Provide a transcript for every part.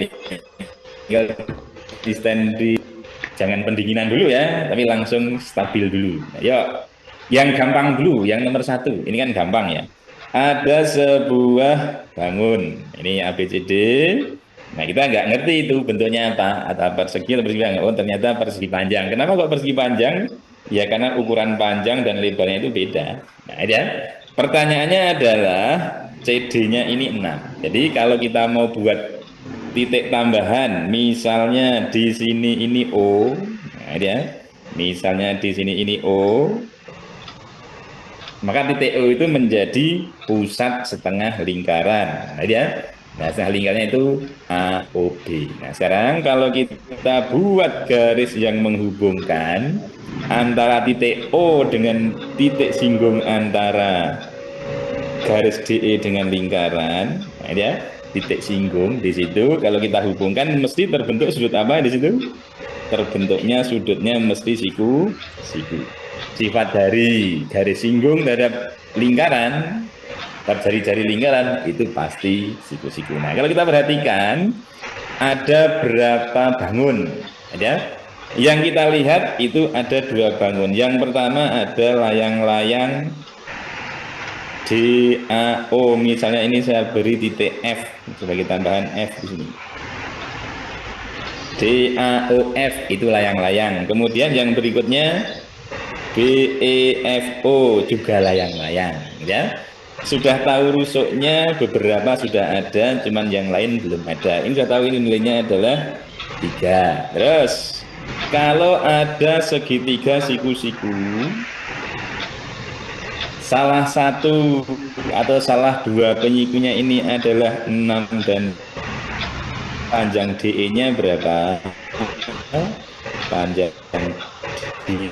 tinggal di stand di, jangan pendinginan dulu ya, tapi langsung stabil dulu. Nah, yuk, yang gampang dulu, yang nomor satu, ini kan gampang ya. Ada sebuah bangun, ini ABCD. Nah, kita nggak ngerti itu bentuknya apa, atau persegi atau persegi panjang. Oh, ternyata persegi panjang. Kenapa kok persegi panjang? Ya karena ukuran panjang dan lebarnya itu beda. Nah, ya. Pertanyaannya adalah CD-nya ini 6. Jadi kalau kita mau buat titik tambahan, misalnya di sini ini O, nah, ya. Misalnya di sini ini O, maka titik O itu menjadi pusat setengah lingkaran. Nah, ya. Nah, setengah lingkarannya itu AOB. Nah, sekarang kalau kita buat garis yang menghubungkan antara titik O dengan titik singgung antara garis DE dengan lingkaran, nah, ya, titik singgung di situ. Kalau kita hubungkan, mesti terbentuk sudut apa di situ? Terbentuknya sudutnya mesti siku, siku. Sifat dari garis singgung terhadap lingkaran, terhadap jari-jari lingkaran itu pasti siku-siku. Nah, kalau kita perhatikan ada berapa bangun, ya? Yang kita lihat itu ada dua bangun. Yang pertama ada layang-layang DAO, misalnya ini saya beri titik F sebagai tambahan F di sini. DAOF itu layang-layang. Kemudian yang berikutnya BEFO juga layang-layang, ya. Sudah tahu rusuknya beberapa sudah ada, cuman yang lain belum ada. Ini sudah tahu ini nilainya adalah 3. Terus kalau ada segitiga siku-siku, salah satu atau salah dua penyikunya ini adalah 6 dan panjang DE-nya berapa? Panjang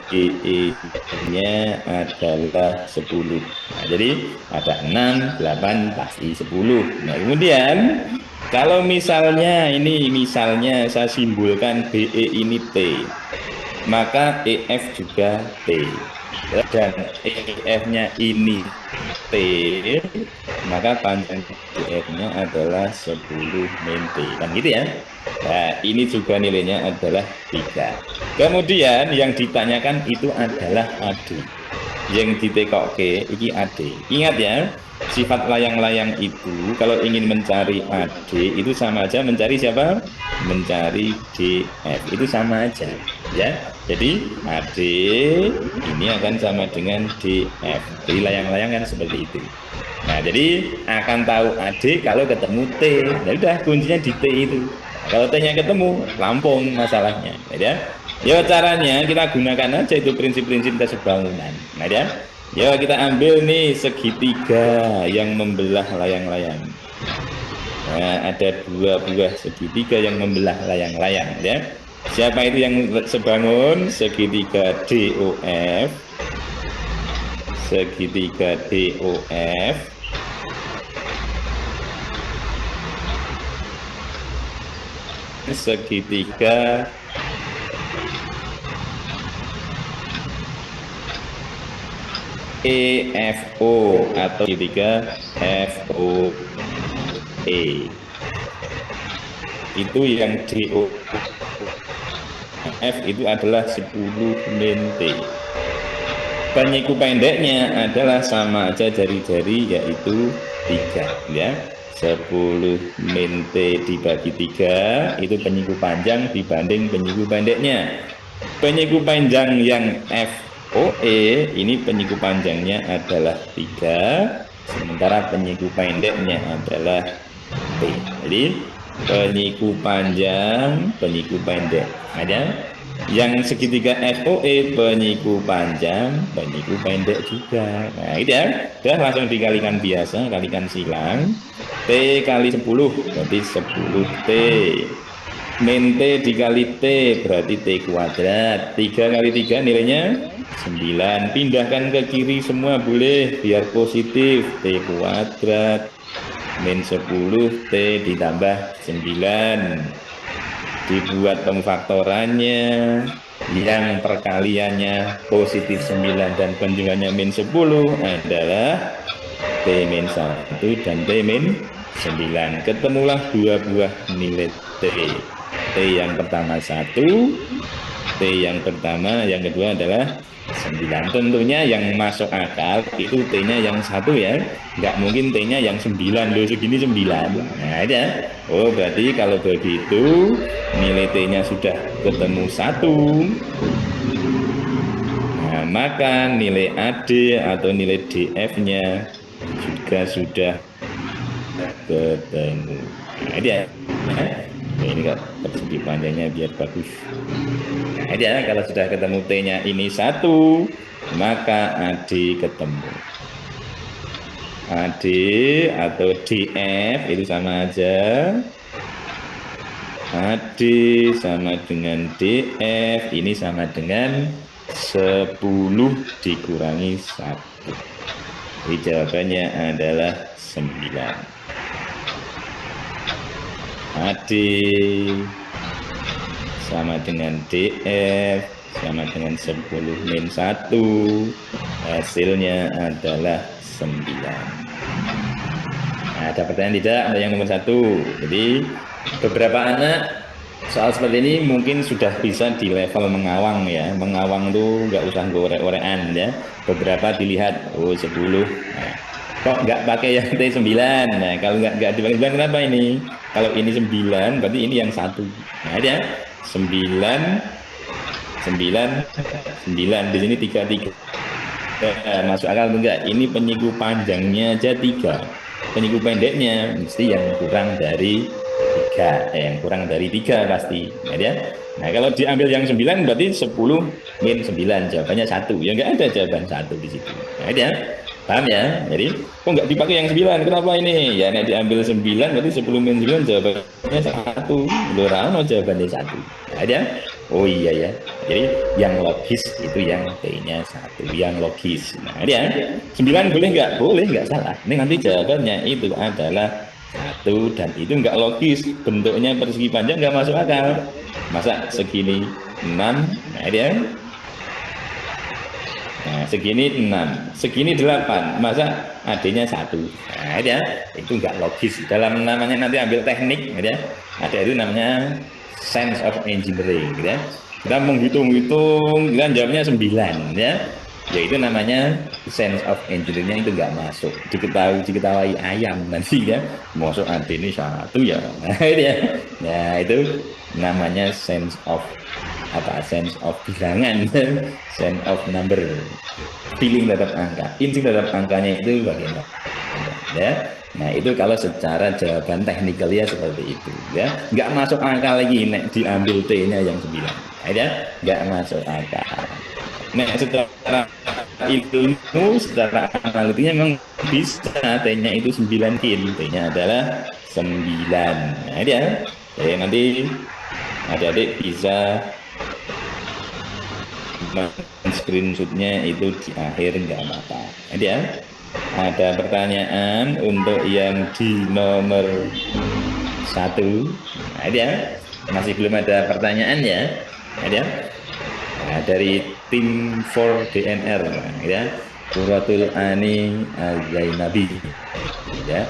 DE-nya adalah 10. Nah, jadi ada 6, 8, pasti 10. Nah, kemudian kalau misalnya saya simbolkan BE ini T, maka EF juga T. Dan EF-nya ini T, maka panjang EF-nya adalah 10 min T. Kan gitu ya. Nah, ini juga nilainya adalah 3. Kemudian yang ditanyakan itu adalah AD. Yang ditekokke iki AD. Ingat ya, sifat layang-layang itu kalau ingin mencari AD itu sama aja mencari siapa? Mencari DF. Itu sama aja, ya. Jadi AD ini akan sama dengan DF. Jadi layang-layang kan seperti itu. Nah, jadi akan tahu AD kalau ketemu T. Ya udah, kuncinya di T itu. Nah, kalau T-nya ketemu, lampung masalahnya, ya. Ya caranya kita gunakan aja itu prinsip-prinsip dasar bangunan. Nah, ya. Ya kita ambil nih segitiga yang membelah layang-layang. Nah, ada dua buah segitiga yang membelah layang-layang, ya. Siapa itu yang sebangun? Segitiga DOF. Segitiga DOF. Segitiga EFO atau segitiga FOE. Itu yang DOF itu adalah 10 min T. Penyiku pendeknya adalah sama aja jari-jari, yaitu 3, ya. 10 min T dibagi 3 itu penyiku panjang dibanding penyiku pendeknya. Penyiku panjang yang FOE ini penyiku panjangnya adalah 3, sementara penyiku pendeknya adalah T. Jadi penyiku panjang, penyiku pendek. Ada yang segitiga FOE, penyiku panjang, penyiku pendek juga. Nah, itu ya. Udah langsung dikalikan biasa, kalikan silang. T kali 10 berarti 10T. Min T dikali T berarti T kuadrat. 3 kali 3 nilainya 9. Pindahkan ke kiri semua boleh, biar positif. T kuadrat min 10 T ditambah 9. Dibuat pemfaktorannya, yang perkaliannya positif 9 dan penjumlahnya min 10 adalah T min 1 dan T min 9. Ketemulah dua buah nilai T. T yang pertama 1, T yang pertama, yang kedua adalah 9. Tentunya yang masuk akal itu T-nya yang 1 ya. Nggak mungkin T-nya yang 9. Loh, segini 9. Nah, ada. Oh, berarti kalau begitu nilai T-nya sudah ketemu 1. Nah, maka nilai AD atau nilai DF-nya juga sudah ketemu. Nah, dia. Ini kok persegi panjangnya biar bagus. Nah, dia kalau sudah ketemu T-nya ini 1, maka AD ketemu. AD atau DF itu sama aja. AD sama dengan DF, ini sama dengan 10 dikurangi 1. Jadi jawabannya adalah 9. AD sama dengan DF sama dengan 10 min 1. Hasilnya adalah 9. Nah, ada pertanyaan tidak? Ada yang nomor 1. Jadi beberapa anak soal seperti ini mungkin sudah bisa di level mengawang ya. Mengawang tuh nggak usah gorek-gorekan ya. Beberapa dilihat, oh 10. Nah, kok nggak pakai yang T9? Nah, kalau nggak dipakai 9 kenapa ini? Kalau ini 9, berarti ini yang 1. Nah, ada 9, 9, 9. Di sini 3, 3. Masuk akal enggak? Ini penyiku panjangnya aja 3. Penyiku pendeknya mesti yang kurang dari 3. Yang kurang dari 3 pasti. Nah, kalau diambil yang 9 berarti 10 min 9. Jawabannya 1. Ya enggak ada jawaban 1 di situ. Nah, ya. Paham ya? Jadi, kok nggak dipakai yang 9? Kenapa ini? Ya, nek diambil 9 berarti 10 min 9 jawabannya 1. Lurah, jawabannya 1. Nah, ya. Oh iya ya. Jadi yang logis itu yang T-nya 1, yang logis. Nah, dia 9 boleh nggak? Boleh, nggak salah. Ini nanti jawabannya itu adalah 1 dan itu nggak logis. Bentuknya persegi panjang nggak masuk akal. Masa segini 6? Nah, dia. Nah, segini 6, segini 8. Masa AD-nya 1? Nah, dia. Itu nggak logis. Dalam namanya nanti ambil teknik, ya. Ada itu namanya sense of engineering, gitu ya. Kita menghitung-hitung, kita jawabnya 9, ya. Yaitu namanya sense of engineering-nya itu nggak masuk. Diketahui ayam nanti ya. Masuk AD ini 1 ya. Nah, itu ya. Nah, itu namanya sense of sense of bilangan, sense of number, feeling terhadap angka, insting terhadap angkanya itu bagaimana, ya. Nah, itu kalau secara jawaban teknikal ya seperti itu, ya. Nggak masuk akal lagi nek diambil T-nya yang 9, ya. Nggak masuk akal. Nek secara ilmu, secara analitiknya memang bisa T-nya itu 9 kin, T-nya adalah 9. Nah, dia. Jadi nanti adik-adik bisa screenshotnya itu di akhir nggak apa-apa. Jadi ya, ada pertanyaan untuk yang di nomor 1. Nah, ya, masih belum ada pertanyaan ya. Ya, nah, dari tim 4DNR, ya, Quratul Ani Zainabi, ya.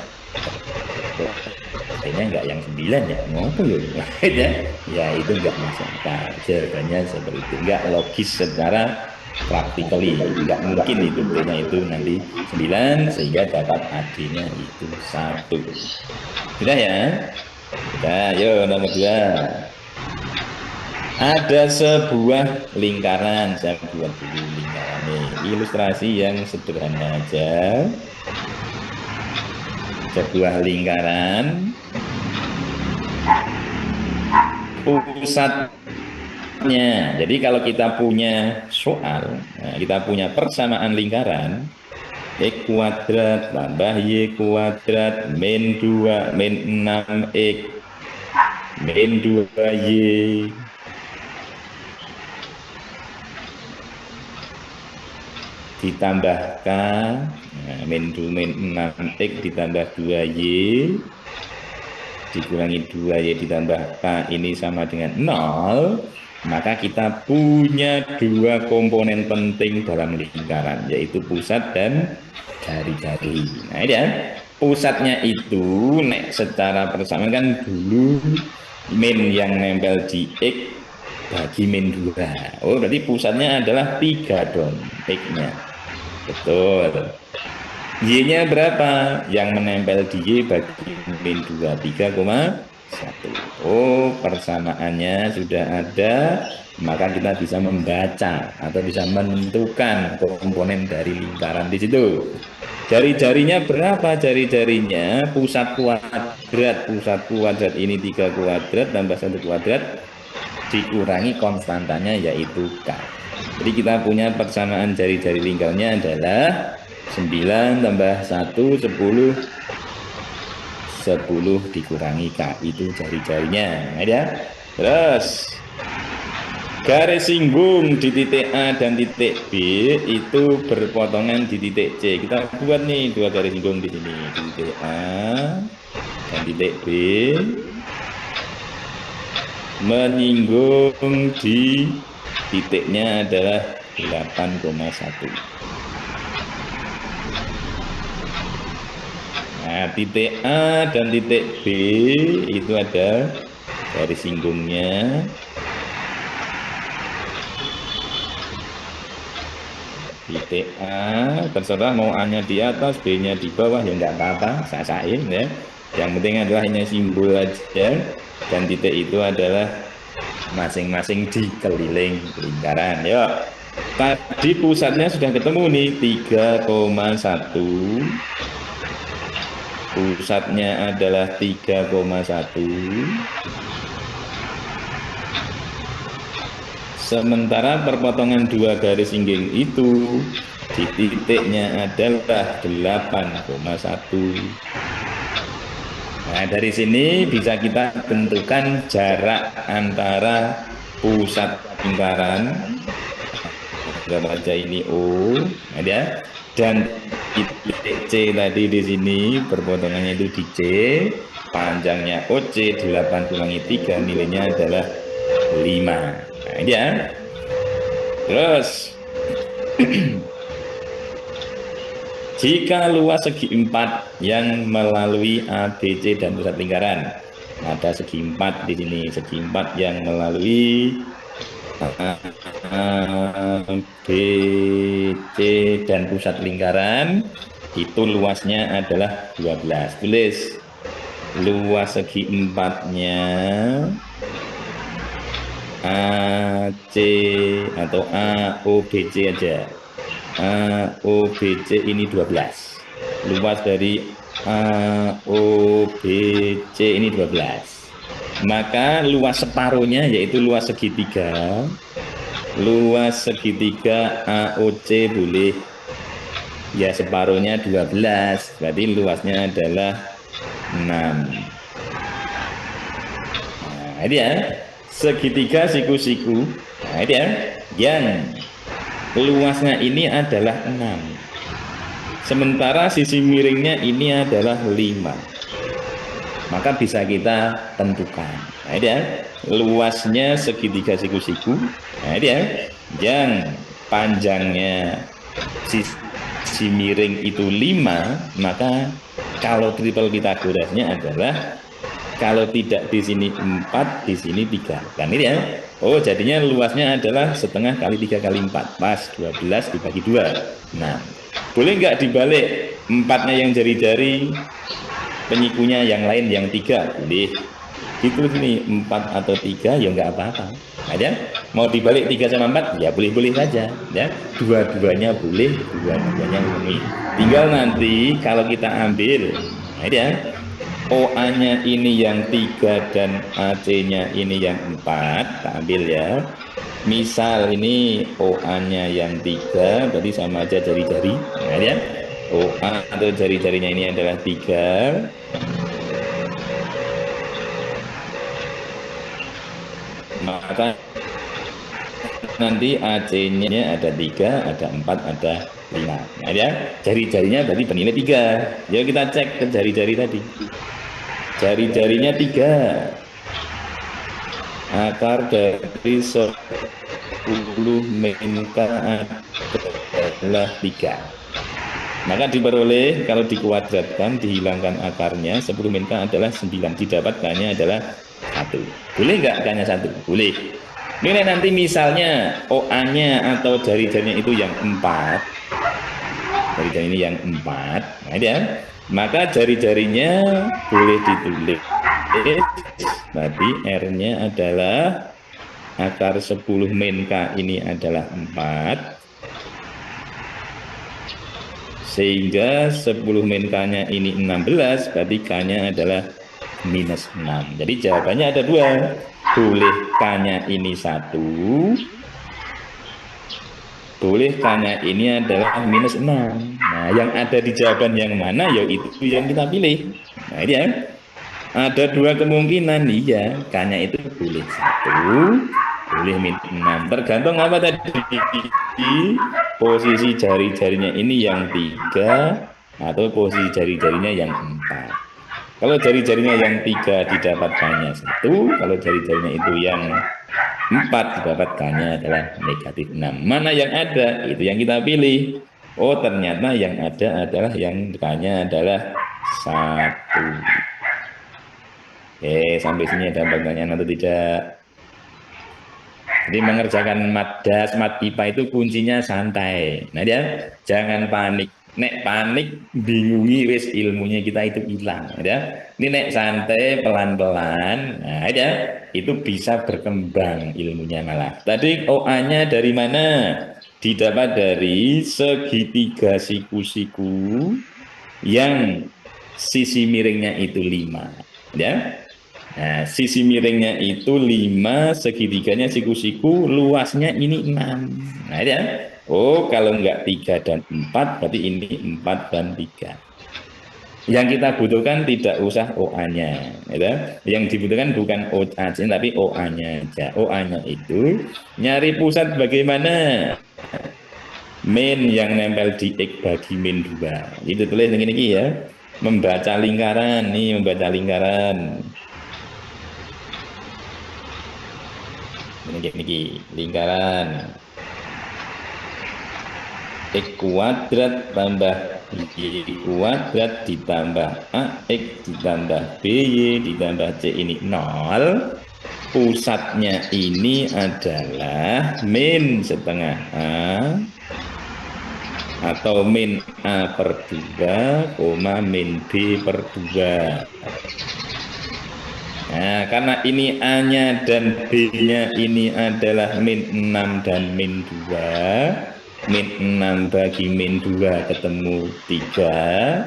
Kayaknya nggak yang 9 ya, ngopo ya? Ya itu nggak masuk akal. Jawabannya seperti itu, nggak logis secara practically, nggak mungkin itu T-nya itu nanti 9 sehingga dapat AD-nya itu 1. Sudah ya? Sudah, yuk nomor 2. Ada sebuah lingkaran, saya buat dulu lingkarannya. Ilustrasi yang sederhana aja. Sebuah lingkaran, pusatnya. Jadi kalau kita punya soal, nah, kita punya persamaan lingkaran, X kuadrat tambah Y kuadrat min 2 min 6X min 2Y ditambahkan, nah, min 6X ditambah 2Y dikurangi 2Y ditambah K ini sama dengan 0, maka kita punya 2 komponen penting dalam lingkaran, yaitu pusat dan jari-jari. Nah, ini ya. pusatnya itu secara persamaan kan dulu min yang nempel di X bagi min 2. Oh, berarti pusatnya adalah 3 dong X-nya. Betul. Y-nya berapa? Yang menempel di Y bagi min 2, 3,1. Oh, persamaannya sudah ada, maka kita bisa membaca atau bisa menentukan komponen dari lingkaran di situ. Jari-jarinya berapa? Jari-jarinya pusat kuadrat ini 3 kuadrat tambah 1 kuadrat dikurangi konstantanya yaitu K. Jadi kita punya persamaan jari-jari lingkarnya adalah 9 tambah 1, 10. 10 dikurangi K. Itu jari-jarinya. Ya. Terus garis singgung di titik A dan titik B itu berpotongan di titik C. Kita buat nih 2 garis singgung di sini. Di titik A dan titik B. Menyinggung di titiknya adalah 8,1. Nah, titik A dan titik B itu ada garis singgungnya. Titik A, terserah mau A-nya di atas, B-nya di bawah, ya enggak apa-apa, sasain ya. Yang penting adalah hanya simbol aja. Dan titik itu adalah masing-masing di keliling lingkaran. Yuk, tadi pusatnya sudah ketemu nih 3,1. Pusatnya adalah 3,1. Sementara perpotongan 2 garis singging itu di titiknya adalah 8,1. Nah, dari sini bisa kita tentukan jarak antara pusat lingkaran, kita baca ini O, ya, dan titik C tadi di sini perpotongannya itu di C, panjangnya OC 8 kurangi 3, nilainya adalah 5. Nah, ya. Terus jika luas segi 4 yang melalui A, B, C dan pusat lingkaran, ada segi 4 di sini, segi 4 yang melalui A, B, C dan pusat lingkaran, itu luasnya adalah 12. Tulis luas segi 4-nya A, C atau A, O, B, C aja. A, O, B, C ini 12. Luas dari A, O, B, C ini 12. Maka luas separuhnya yaitu luas segitiga. Luas segitiga AOC boleh ya separuhnya 12. Berarti luasnya adalah 6. Nah, ini ya. Segitiga siku-siku. Nah, ini ya. Yang luasnya ini adalah 6. Sementara sisi miringnya ini adalah 5. Maka bisa kita tentukan. Nah, ini ya. Luasnya segitiga siku-siku. Nah, ini ya. Yang panjangnya sisi miring itu 5, maka kalau triple Pitagorasnya adalah kalau tidak di sini 4, di sini 3. Kan ini ya. Oh, jadinya luasnya adalah setengah kali 3 kali 4. Pas 12 dibagi 2. Nah, boleh nggak dibalik 4-nya yang jari-jari, penyikunya yang lain yang 3? Boleh. Gitu sini 4 atau 3 ya nggak apa-apa. Nah, ya. Mau dibalik 3 sama 4 ya boleh-boleh saja ya. Dua-duanya boleh, dua-duanya boleh. Tinggal nanti kalau kita ambil, nah, ya. OA-nya ini yang 3 dan AC-nya ini yang 4, kita ambil ya. Misal ini OA-nya yang 3, berarti sama aja jari-jari. Nah, ya. OA atau jari-jarinya ini adalah 3. Maka nanti AC-nya ada 3, ada 4, ada 5. Nah, ya. Jari-jarinya berarti bernilai 3. Yuk kita cek ke jari-jari tadi. Jari-jarinya 3. Akar dari 10 min K adalah 3. Maka diperoleh kalau dikuadratkan, dihilangkan akarnya, 10 min K adalah 9. Didapat K-nya adalah 1. Boleh nggak K-nya 1? Boleh. Ini nanti misalnya OA-nya atau jari-jarinya itu yang 4. Jari-jari ini yang 4. Nah, ya. Maka jari-jarinya boleh ditulis. Berarti R-nya adalah akar 10 min K ini adalah 4. Sehingga 10 min K-nya ini 16, berarti K-nya adalah minus 6. Jadi jawabannya ada dua. Boleh K-nya ini 1, boleh K-nya ini adalah minus 6. Nah, yang ada di jawaban yang mana, yaitu yang kita pilih. Nah, ini ya. Ada dua kemungkinan, iya. K-nya itu boleh 1, boleh minus 6. Tergantung apa tadi? Posisi jari-jarinya ini yang 3 atau posisi jari-jarinya yang 4. Kalau jari-jarinya yang 3 didapatkannya 1, kalau jari-jarinya itu yang 4 didapatkannya adalah negatif 6. Mana yang ada? Itu yang kita pilih. Oh, ternyata yang ada adalah yang K-nya adalah 1. Sampai sini ada pertanyaan atau tidak? Jadi mengerjakan madas, mat IPA itu kuncinya santai. Nah dia jangan panik. Nek panik bingungi wis ilmunya kita itu hilang. Ya. Ini nek santai pelan-pelan. Nah dia itu bisa berkembang ilmunya malah. Tadi OA-nya dari mana? Didapat dari segitiga siku-siku yang sisi miringnya itu 5. Ya. Nah, sisi miringnya itu 5, segitiganya siku-siku, luasnya ini 6. Nah, ya. Oh, kalau enggak 3 dan 4, berarti ini 4 dan 3. Yang kita butuhkan tidak usah OA-nya. Ya. Yang dibutuhkan bukan OA, tapi OA-nya aja. OA-nya itu nyari pusat bagaimana? Min yang nempel di X bagi min 2. Itu tulis ini ya. Membaca lingkaran, nih membaca lingkaran. Ini lingkaran X kuadrat tambah Y kuadrat ditambah AX ditambah BY ditambah C ini 0. Pusatnya ini adalah min setengah A atau min A per 2, min B per 2. Nah, karena ini A-nya dan B-nya ini adalah min 6 dan min 2. Min 6 bagi min 2 ketemu 3.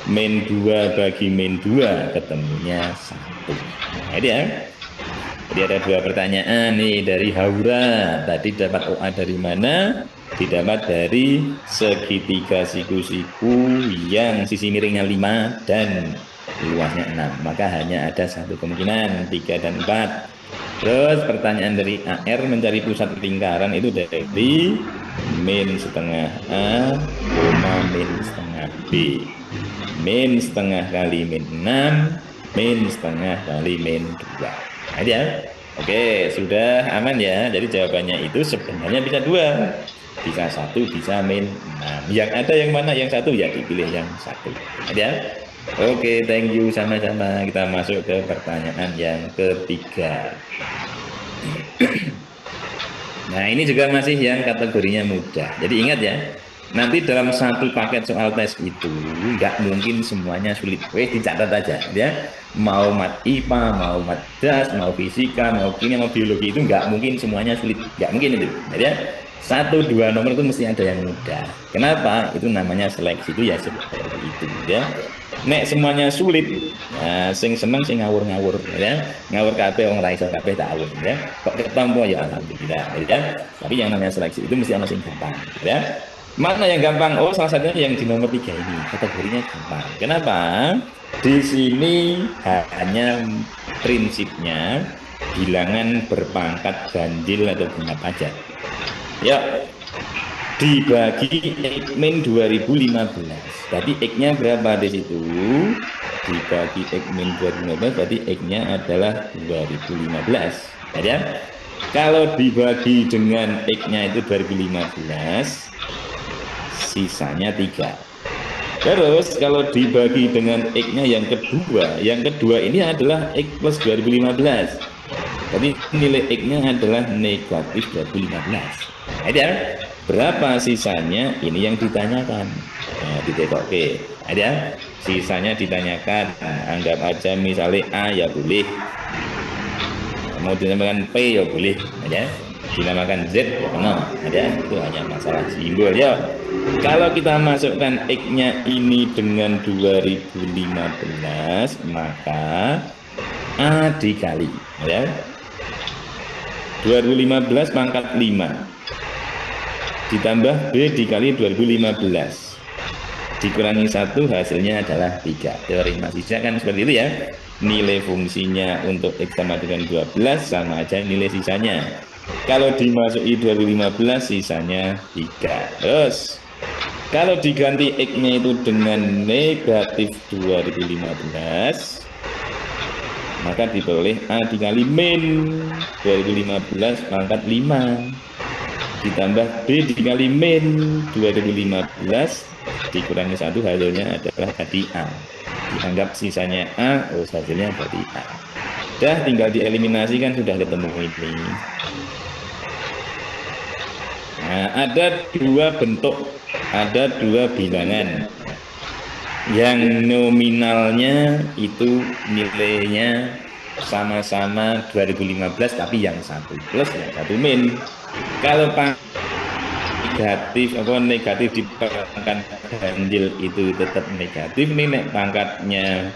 Min 2 bagi min 2 ketemunya 1. Nah, ini ya. Jadi ada dua pertanyaan nih dari Haura. Tadi dapat OA dari mana? Didapat dari segitiga siku-siku yang sisi miringnya 5 dan luasnya 6. Maka hanya ada satu kemungkinan, 3 dan 4. Terus pertanyaan dari AR mencari pusat lingkaran itu dari min setengah A, min setengah B. Min setengah kali min 6, min setengah kali min 2. Nah, ya. Oke, sudah aman ya. Jadi jawabannya itu sebenarnya bisa 2. Bisa 1, bisa min 6. Yang ada yang mana? Yang 1 ya dipilih yang 1. Nah, ya. Oke, thank you sama-sama. Kita masuk ke pertanyaan yang ketiga. Nah, ini juga masih yang kategorinya mudah. Jadi ingat ya, nanti dalam satu paket soal tes itu nggak mungkin semuanya sulit. Dicatat aja ya. Mau mat IPA, mau mat DAS, mau fisika, mau kimia, mau biologi itu nggak mungkin semuanya sulit. Nggak mungkin itu. Ya. 1-2 nomor itu mesti ada yang mudah. Kenapa? Itu namanya seleksi itu ya seperti itu ya. Nek semuanya sulit, nah, sing seneng sing ngawur-ngawur ya. Ngawur kabeh wong ra iso kabeh tak awur ya. Kok ketampa ya alhamdulillah ya. Tapi yang namanya seleksi itu mesti ana sing gampang ya. Mana yang gampang? Oh, salah satunya yang di nomor 3 ini. Kategorinya gampang. Kenapa? Di sini hanya prinsipnya bilangan berpangkat ganjil atau genap aja. Ya, dibagi X min 2015. Berarti X-nya berapa di situ? Dibagi X min 2015 berarti X-nya adalah 2015. Ya. Kalau dibagi dengan X-nya itu 2015, sisanya 3. Terus kalau dibagi dengan X-nya yang kedua ini adalah X plus 2015. Jadi nilai X-nya adalah negatif 2015. Nah, ya. Berapa sisanya? Ini yang ditanyakan. Nah, ditekok. Oke. Ada sisanya ditanyakan. Nah, anggap aja misalnya A ya boleh. Mau dinamakan P ya boleh. Ya. Dinamakan Z ya no. Ada itu hanya masalah simbol ya. Kalau kita masukkan X-nya ini dengan 2015, maka A dikali ya. 2015 pangkat 5 ditambah B dikali 2015 dikurangi 1 hasilnya adalah 3. Teori masisnya kan seperti itu ya. Nilai fungsinya untuk X sama dengan 12 sama aja nilai sisanya. Kalau dimasuki 2015 sisanya 3. Terus kalau diganti X-nya itu dengan negatif 2015, maka diperoleh A dikali min 2015 pangkat 5 ditambah B dikali min 2015 dikurangi 1 hasilnya adalah tadi A. Dianggap sisanya A, oh hasilnya berarti A. Dah tinggal dieliminasi kan sudah ketemu ini. Nah, ada dua bentuk, ada dua bilangan. Yang nominalnya itu nilainya sama-sama 2015 tapi yang satu plus yang satu min. Kalau negatif di pangkat ganjil itu tetap negatif, nih pangkatnya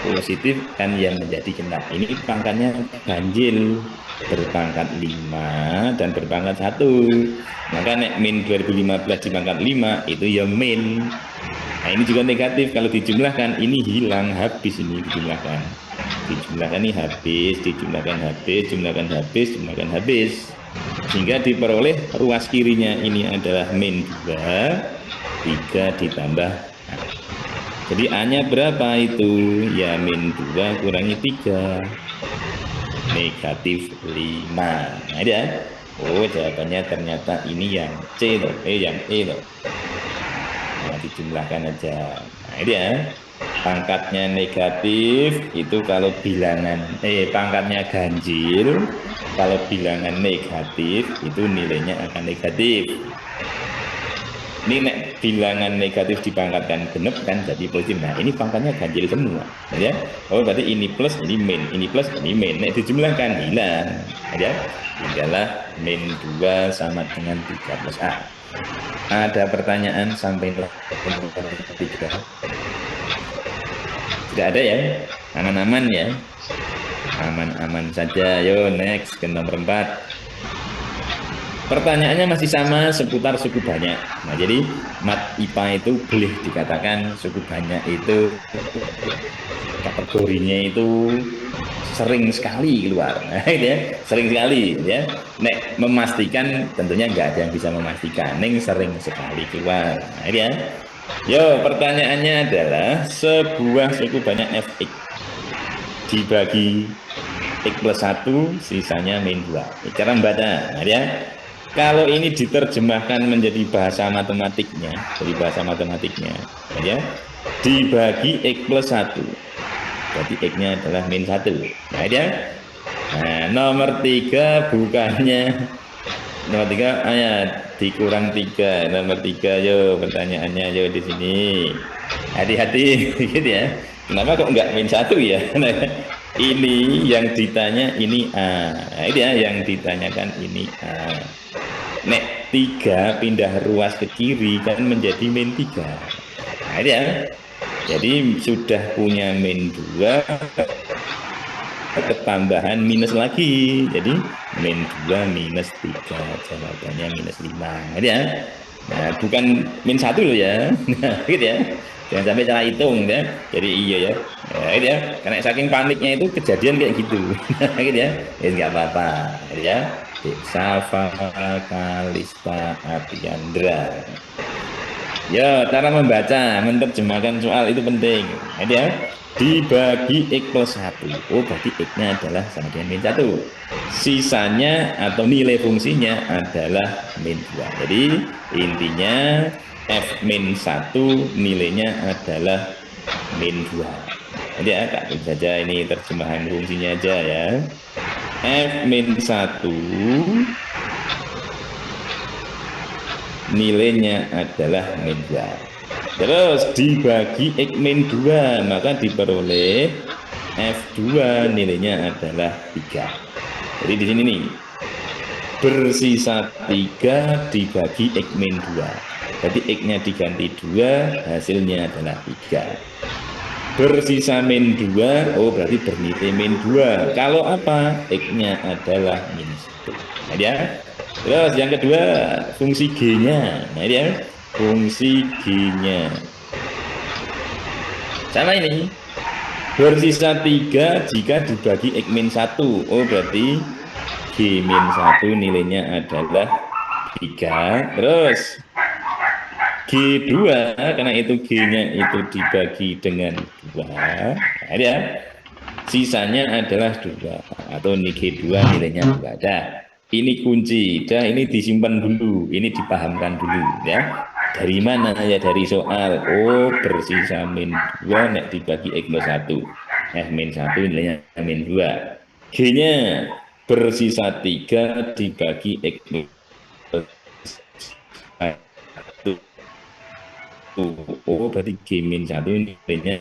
positif kan yang menjadi genap. Ini pangkatnya ganjil berpangkat 5 dan berpangkat 1. Maka nek min 2015 di pangkat 5 itu ya min. Nah ini juga negatif, kalau dijumlahkan ini hilang, habis ini dijumlahkan. Dijumlahkan ini habis, dijumlahkan habis, jumlahkan habis, jumlahkan habis. Sehingga diperoleh ruas kirinya ini adalah min 2, 3 ditambah. Nah, jadi A-nya berapa itu? Ya min 2 kurangi 3, negatif 5. Nah ya. Oh jawabannya ternyata ini yang C loh, yang E loh. Nah, dijumlahkan aja. Nah ini ya. Pangkatnya negatif itu kalau bilangan pangkatnya ganjil, kalau bilangan negatif itu nilainya akan negatif. Ini bilangan negatif dipangkatkan genep kan jadi positif. Nah ini pangkatnya ganjil semua ya. Oh berarti ini plus ini min, ini plus ini min. Nek dijumlahkan hilang ya. Tinggallah min 2 sama dengan 3 plus A. Ada pertanyaan sampai 3? Tidak ada ya, aman-aman ya, aman-aman saja. Yo next ke nomor 4. Pertanyaannya masih sama seputar suku banyak. Nah jadi mat IPA itu boleh dikatakan suku banyak itu kategorinya itu sering sekali keluar. Nah, ya, sering sekali ya. Nek memastikan tentunya nggak ada yang bisa memastikan. Neng sering sekali keluar. Nah, ya. Yo, pertanyaannya adalah sebuah suku banyak fx dibagi x plus 1, sisanya min 2. Cara membaca, nah, ya. Kalau ini diterjemahkan menjadi bahasa matematiknya, ya, dibagi x plus 1, jadi x-nya adalah min 1. Nah, ya. Nah, nomor 3 bukannya nomor 3 ayat dikurang 3. Nomor 3 yo pertanyaannya yo di sini. Hati-hati gitu ya. Kenapa kok enggak min 1 ya? Nah, ini yang ditanya ini A. Nah, ini ya yang ditanyakan ini A. Nek 3 pindah ruas ke kiri kan menjadi min 3. Nah, ini ya. Jadi sudah punya min 2 ketambahan minus lagi, jadi min 2 minus 3, jawabannya minus 5 ya. Nah bukan min 1 loh ya. Nah, gitu ya, jangan sampai salah hitung ya. Jadi iya ya, gitu ya, karena saking paniknya itu kejadian kayak gitu. Nah, gitu ya, nggak apa-apa gitu ya. Safa Kalista Apiandra. Ya, cara membaca, menerjemahkan soal itu penting. Gitu ya. Dibagi x plus 1. Oh, berarti x-nya adalah sama dengan min 1. Sisanya atau nilai fungsinya adalah min 2. Jadi, intinya F min 1 nilainya adalah min 2. Jadi ya, tak saja ini terjemahan fungsinya aja ya. F min 1 nilainya adalah min 2. Terus dibagi X min 2, maka diperoleh F2 nilainya adalah 3. Jadi di sini nih, bersisa 3 dibagi X min 2. Berarti X-nya diganti 2, hasilnya adalah 3. Bersisa min 2, oh berarti bernilai min 2. Kalau apa? X-nya adalah min 1. Nah, ya. Terus yang kedua, fungsi G-nya. Nah, ya. Fungsi G-nya. Sama ini. Bersisa 3 jika dibagi X min 1. Oh berarti G min 1 nilainya adalah 3. Terus G2, karena itu G-nya itu dibagi dengan 2. Nah, ya. Sisanya adalah 2. Atau ini G2 nilainya 2. Dah, ini kunci. Dah, ini disimpan dulu. Ini dipahamkan dulu ya. Dari mana ya? Dari soal. Oh, bersisa min 2 nek dibagi X plus 1. Min 1 nilainya min 2. G-nya bersisa 3 dibagi X plus 1. Oh, berarti G min 1 nilainya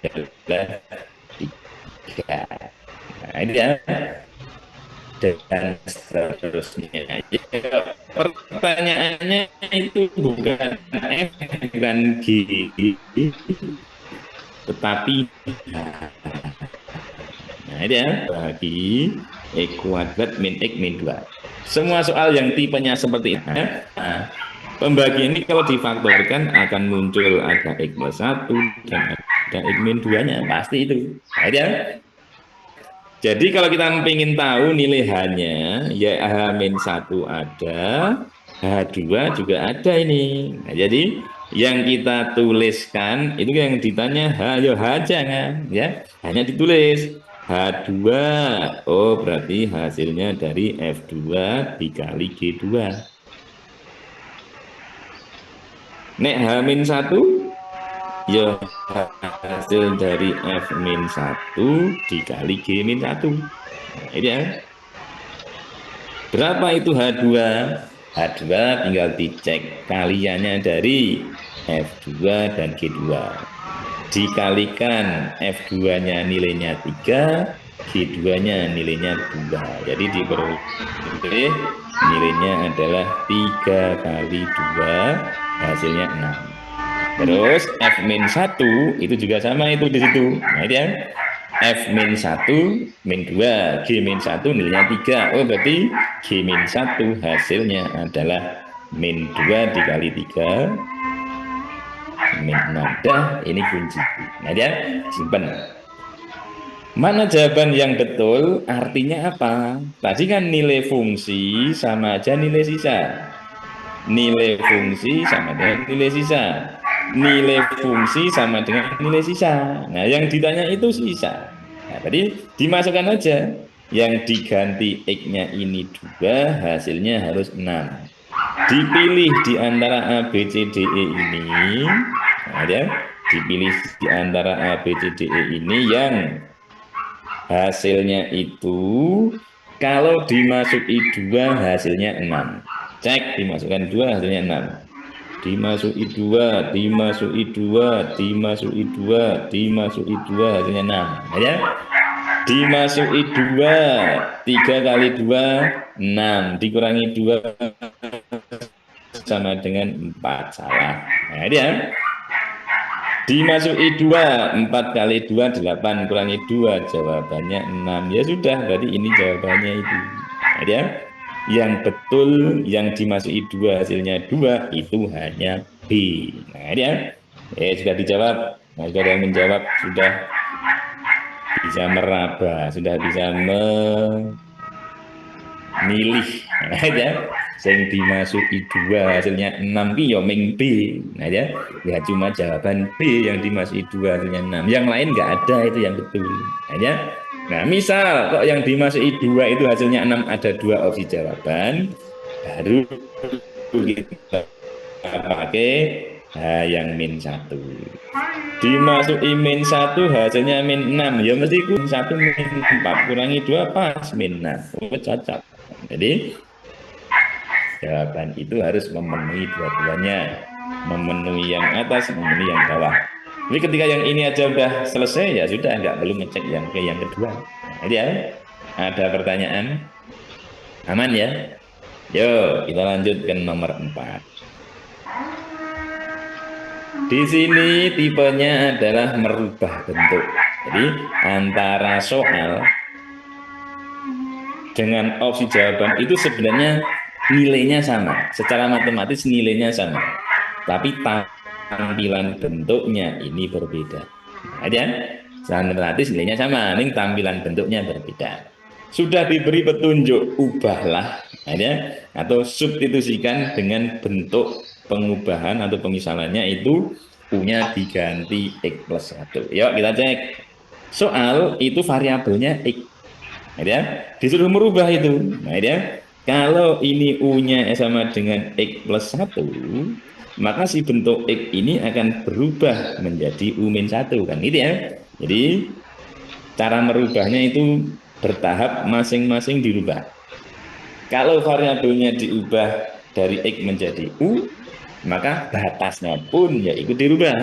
adalah 3. Nah, ini ya. Dan seterusnya. Ya, pertanyaannya itu bukan F, bukan G, tetapi H. Nah, ini ya. Bagi X kuadrat min X min 2. Semua soal yang tipenya seperti ini. Nah, pembagian ini kalau difaktorkan akan muncul ada X plus 1 dan ada X min 2-nya. Pasti itu. Nah, ya. Jadi kalau kita ingin tahu nilai H-nya, ya H-1 ada, H2 juga ada ini. Nah, jadi yang kita tuliskan, itu yang ditanya H, ya H jangan, ya. Hanya ditulis H2. Oh, berarti hasilnya dari F2 dikali G2. Nek H-1, ya hasil dari F-1 dikali G-1. Nah, ini ya. Berapa itu H2? H2 tinggal dicek kaliannya dari F2 dan G2. Dikalikan F2-nya nilainya 3, G2-nya nilainya 2. Jadi diperoleh nilainya adalah 3 kali 2, hasilnya 6. Terus F-1 itu juga sama itu di situ. Nah, ini ya. F-1 min 2, G-1 nilainya 3. Oh, berarti G-1 hasilnya adalah min 2 dikali 3 min 6. Dah, ini kunci. Nah, ya, simpan. Mana jawaban yang betul? Artinya apa? Tadi kan nilai fungsi sama aja nilai sisa. Nilai fungsi sama dengan nilai sisa. Nilai fungsi sama dengan nilai sisa. Nah, yang ditanya itu sisa. Nah, tadi dimasukkan aja. Yang diganti X-nya ini 2, hasilnya harus 6. Dipilih di antara A, B, C, D, E ini. Nah, ya. Dipilih di antara A, B, C, D, E ini yang hasilnya itu kalau dimasuki 2 hasilnya 6. Cek, dimasukkan 2 hasilnya 6. Dimasuki 2, dimasuki 2, dimasuki 2, dimasuki 2 hasilnya 6. Ya. Dimasuki 2, 3 kali 2 6, dikurangi 2 sama dengan 4. Salah. Nah, dia. Dimasuki 2, 4 kali 2 8, kurangi 2, jawabannya 6. Ya sudah, berarti ini jawabannya itu. Nah, dia. Yang betul yang dimasuki 2 hasilnya 2 itu hanya B. Nah, dia. Sudah dijawab. Nah, sudah yang menjawab sudah bisa meraba, sudah bisa memilih. Nah, ya. Yang dimasuki 2 hasilnya 6 ki ya ming B. Nah, ya. Ya cuma jawaban B yang dimasuki 2 hasilnya 6. Yang lain nggak ada itu yang betul. Nah, ya. Nah, misal kok yang dimasuki 2 itu hasilnya 6, ada 2 opsi jawaban, baru kita pakai H yang min 1. Dimasuki min 1 hasilnya min 6. Ya mesti ku 1 min 4 kurangi 2 pas min 6. Oh, cocok. Jadi jawaban itu harus memenuhi dua-duanya. Memenuhi yang atas, memenuhi yang bawah. Jadi ketika yang ini aja udah selesai, ya sudah, nggak perlu ngecek yang ke yang kedua. Nah, ya, ada pertanyaan? Aman ya? Yuk, kita lanjut ke nomor 4. Di sini tipenya adalah merubah bentuk. Jadi antara soal dengan opsi jawaban itu sebenarnya nilainya sama. Secara matematis nilainya sama. Tapi tampilan bentuknya ini berbeda. Ada? Secara matematis nilainya sama, ini tampilan bentuknya berbeda. Sudah diberi petunjuk, ubahlah, ada? Atau substitusikan dengan bentuk pengubahan atau pemisalannya itu U-nya diganti X plus 1. Yuk kita cek. Soal itu variabelnya X. Ya, disuruh merubah itu. Nah, ya, kalau ini U-nya sama dengan X plus 1, maka si bentuk X ini akan berubah menjadi U-1 kan gitu ya. Jadi cara merubahnya itu bertahap, masing-masing dirubah. Kalau variabelnya diubah dari X menjadi U, maka batasnya pun ya ikut dirubah.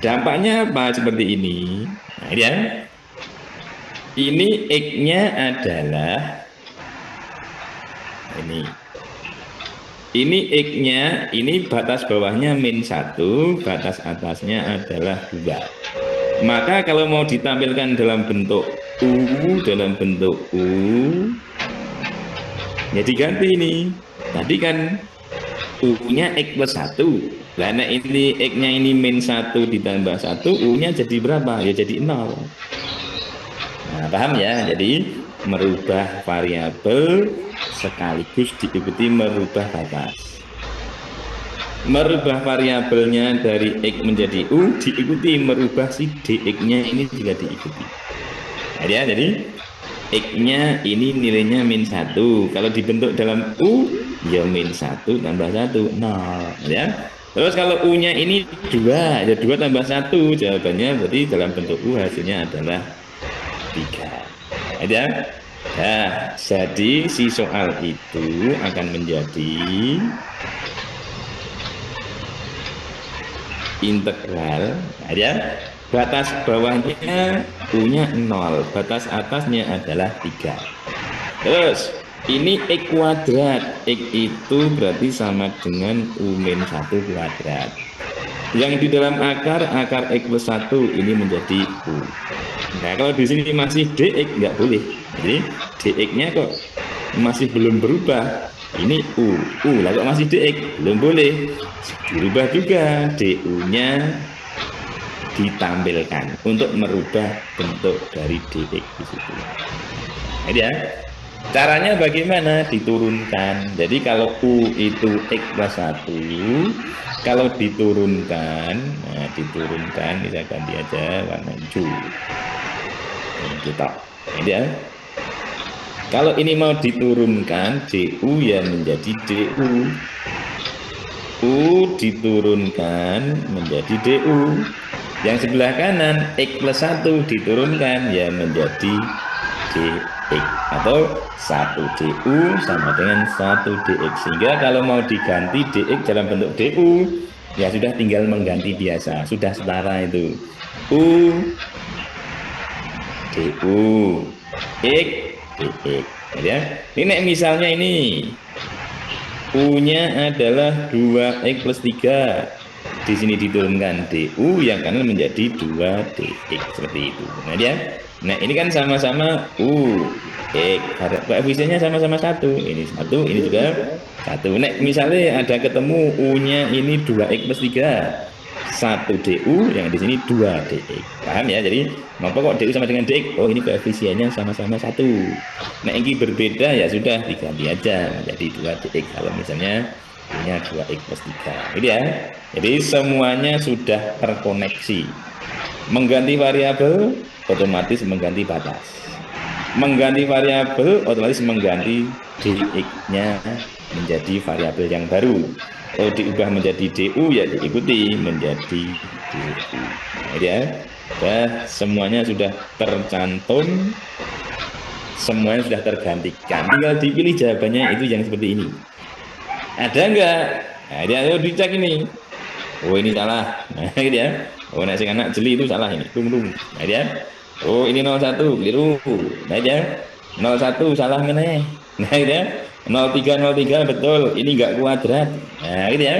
Dampaknya apa? Seperti ini. Nah, ya. Ini X-nya adalah ini. Ini X-nya, ini batas bawahnya min 1, batas atasnya adalah 2. Maka kalau mau ditampilkan dalam bentuk U, ya diganti ini. Tadi kan U-nya X plus 1. Karena ini X-nya ini min 1 ditambah 1, U-nya jadi berapa? Ya jadi 0. Nah, paham ya? Jadi merubah variabel sekaligus diikuti merubah batas. Merubah variabelnya dari X menjadi U diikuti merubah si dx-nya ini juga diikuti. Nah, ya, jadi X-nya ini nilainya min 1. Kalau dibentuk dalam U, ya min 1 tambah 1, 0. Ya. Terus kalau U-nya ini 2, ya 2 tambah 1. Jawabannya berarti dalam bentuk U hasilnya adalah 3. Ya. Nah, jadi si soal itu akan menjadi integral, ya. Batas bawahnya U-nya 0, batas atasnya adalah 3. Terus ini X kuadrat, X itu berarti sama dengan U-1 kuadrat. Yang di dalam akar X plus 1 ini menjadi U. Nah, kalau di sini masih dx nggak boleh. Jadi dx-nya kok masih belum berubah. Ini U. Lah kok masih dx? Belum boleh. Dirubah juga, du-nya ditampilkan untuk merubah bentuk dari dx di situ. Nah, ya. Caranya bagaimana? Diturunkan. Jadi kalau U itu X plus 1, kalau diturunkan, nah diturunkan, bisa ganti aja warna hijau. Kita, ya. Kalau ini mau diturunkan, du ya menjadi du. U diturunkan menjadi du. Yang sebelah kanan, X plus 1 diturunkan ya menjadi dx. Atau 1 du sama dengan 1 dx. Sehingga kalau mau diganti dx dalam bentuk du, ya sudah tinggal mengganti biasa. Sudah setara itu. U du X dx. Ya. Ini misalnya ini U-nya adalah 2X plus 3. Di sini diturunkan du, yang kanan menjadi 2 dx seperti itu. Nah, ya. Nah, ini kan sama-sama U, X, koefisiennya sama-sama 1. Ini 1, ini juga 1. Nah, misalnya ada ketemu U-nya ini 2X plus 3. 1 du, yang di sini 2 dx. Paham ya? Jadi, kenapa kok du sama dengan dx? Oh, ini koefisiennya sama-sama 1. Nah, ini berbeda ya sudah diganti aja jadi 2 dx kalau misalnya punya 2x plus 3. Gitu ya. Jadi semuanya sudah terkoneksi. Mengganti variabel otomatis mengganti batas. Mengganti variabel otomatis mengganti dx-nya menjadi variabel yang baru. Kalau diubah menjadi DU ya diikuti menjadi DU. Nah, ya, semuanya sudah tercantum, semuanya sudah tergantikan. Tinggal dipilih jawabannya itu yang seperti ini. Ada enggak? Nah, dia dicek ini. Oh ini salah. Nah, gitu ya. Oh nasi anak jeli itu salah ini. Tung. Nah, dia. Oh ini 01 keliru. Nah, dia. 01 salah meneh. Nah, gitu ya. 03 betul. Ini enggak kuadrat. Nah, gitu ya.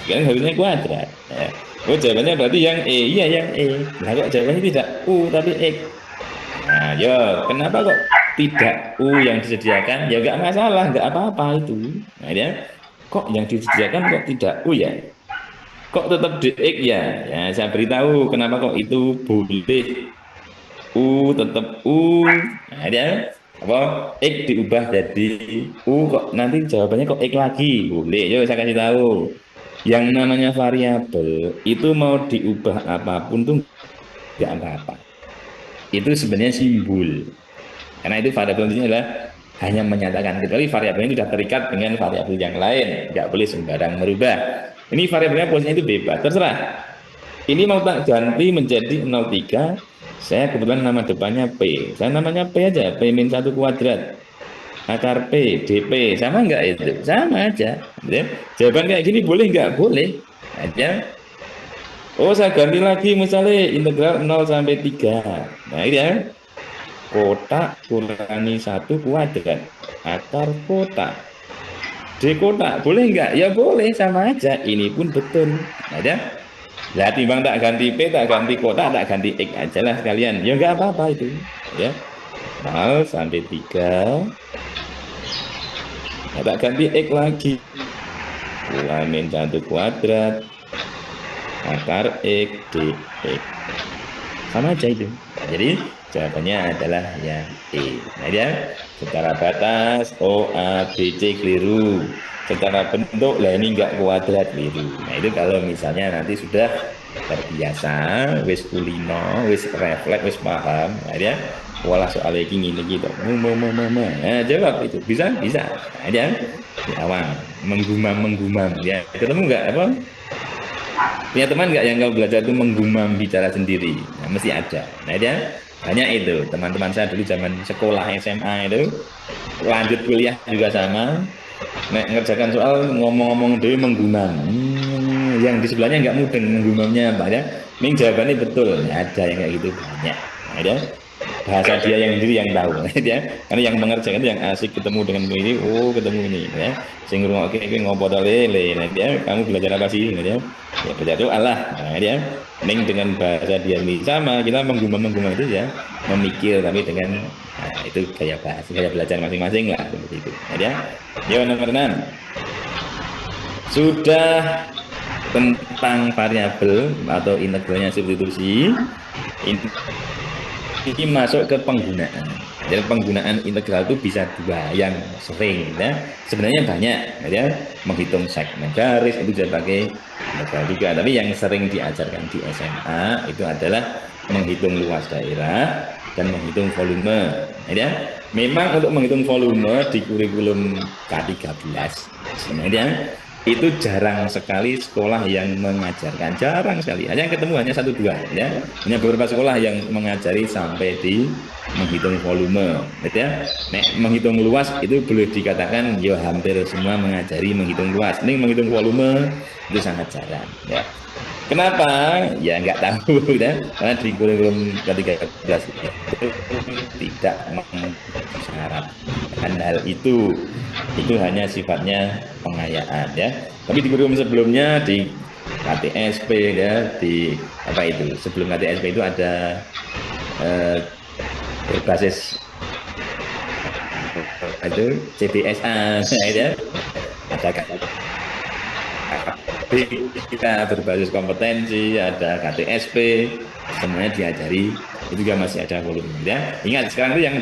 Sekarang harusnya kuadrat. Nah, oh jawabannya berarti yang E. Iya yang E. Nah, kok jawabannya tidak U tapi X. Nah, yo, kenapa kok tidak U yang disediakan? Ya enggak masalah, enggak apa-apa itu. Nah, dia. Kok yang disediakan kok tidak U ya? Kok tetap DX ya? Ya, saya beritahu kenapa kok itu boleh U tetap U. Nah, dia apa? X diubah jadi U kok nanti jawabannya kok X lagi? Boleh. Yuk saya kasih tahu. Yang namanya variabel itu mau diubah apapun tuh nggak apa-apa. Itu sebenarnya simbol. Karena itu variabel ini adalah hanya menyatakan kecuali variabel ini sudah terikat dengan variabel yang lain, nggak boleh sembarang merubah. Ini variabelnya posisinya itu bebas, terserah. Ini mau tak ganti menjadi 03. Saya kebetulan nama depannya P. Saya namanya P aja, P-1 kuadrat. Akar P, DP, sama enggak itu? Sama aja. Jawaban kayak gini boleh enggak? Boleh. Aja. Oh, saya ganti lagi misalnya integral 0 sampai 3. Nah, ini ya. Kotak kurangi 1 kuadrat. Akar kotak. D kotak. Boleh enggak? Ya boleh, sama aja. Ini pun betul. Ada? Lah timbang tak ganti P, tak ganti kotak, tak ganti X aja lah sekalian. Ya enggak apa-apa itu. Ya. 0 sampai 3. Nah, tak ganti X lagi. -1 kuadrat. Akar X dx. Sama aja itu. Nah, jadi jawabannya adalah yang E. Nah dia secara batas O A B C keliru. Secara bentuk lah ini enggak kuadrat keliru. Nah itu kalau misalnya nanti sudah terbiasa, wis kulino, wis refleks, wis paham. Nah dia pola soal ini gitu. Nah, jawab itu bisa. Nah, dia di awal menggumam ya ketemu enggak apa? Punya teman nggak yang kalau belajar itu menggumam bicara sendiri? Nah, mesti ada. Nah, dia banyak itu. Teman-teman saya dulu zaman sekolah SMA itu, lanjut kuliah juga sama. Nek ngerjakan soal ngomong-ngomong dulu menggumam. Yang di sebelahnya nggak mudeng menggumamnya apa ya? Ini jawabannya betul. Nah, ada yang kayak gitu banyak. Nah, dia bahasa dia yang sendiri yang tahu ya, karena yang mengerjakan itu yang asik ketemu dengan ini, oh ketemu ini ya, sing oke ngopo to lele. Nah dia kamu belajar apa sih? Nah, dia ya belajar itu Allah. Nah dia ning dengan bahasa dia ini sama, kita menggumam itu ya memikir tapi dengan itu gaya bahasa, gaya belajar masing-masing lah seperti itu. Nah dia ya nomor 6 sudah tentang variabel atau integralnya substitusi. Ini masuk ke penggunaan. Jadi penggunaan integral itu bisa dua, yang sering ya. Sebenarnya banyak ya. Menghitung segmen garis itu bisa pakai integral juga, tapi yang sering diajarkan di SMA itu adalah menghitung luas daerah dan menghitung volume ya. Memang untuk menghitung volume di kurikulum K13 sebenarnya itu jarang sekali sekolah yang mengajarkan, jarang sekali, hanya ketemu hanya 1-2 ya, hanya beberapa sekolah yang mengajari sampai di menghitung volume gitu ya. Menghitung luas itu boleh dikatakan ya hampir semua mengajari menghitung luas. Ini menghitung volume itu sangat jarang ya. Kenapa? Ya nggak tahu ya, karena di kurikulum ke-13 itu tidak mensyaratkan hal itu hanya sifatnya pengayaan ya. Tapi di kurikulum sebelumnya di KTSP ya, di apa itu? Sebelum KTSP itu ada berbasis itu CBSA ya. Ada kita berbasis kompetensi, ada KTSP, semuanya diajari, itu juga masih ada volume ya. Ingat sekarang itu yang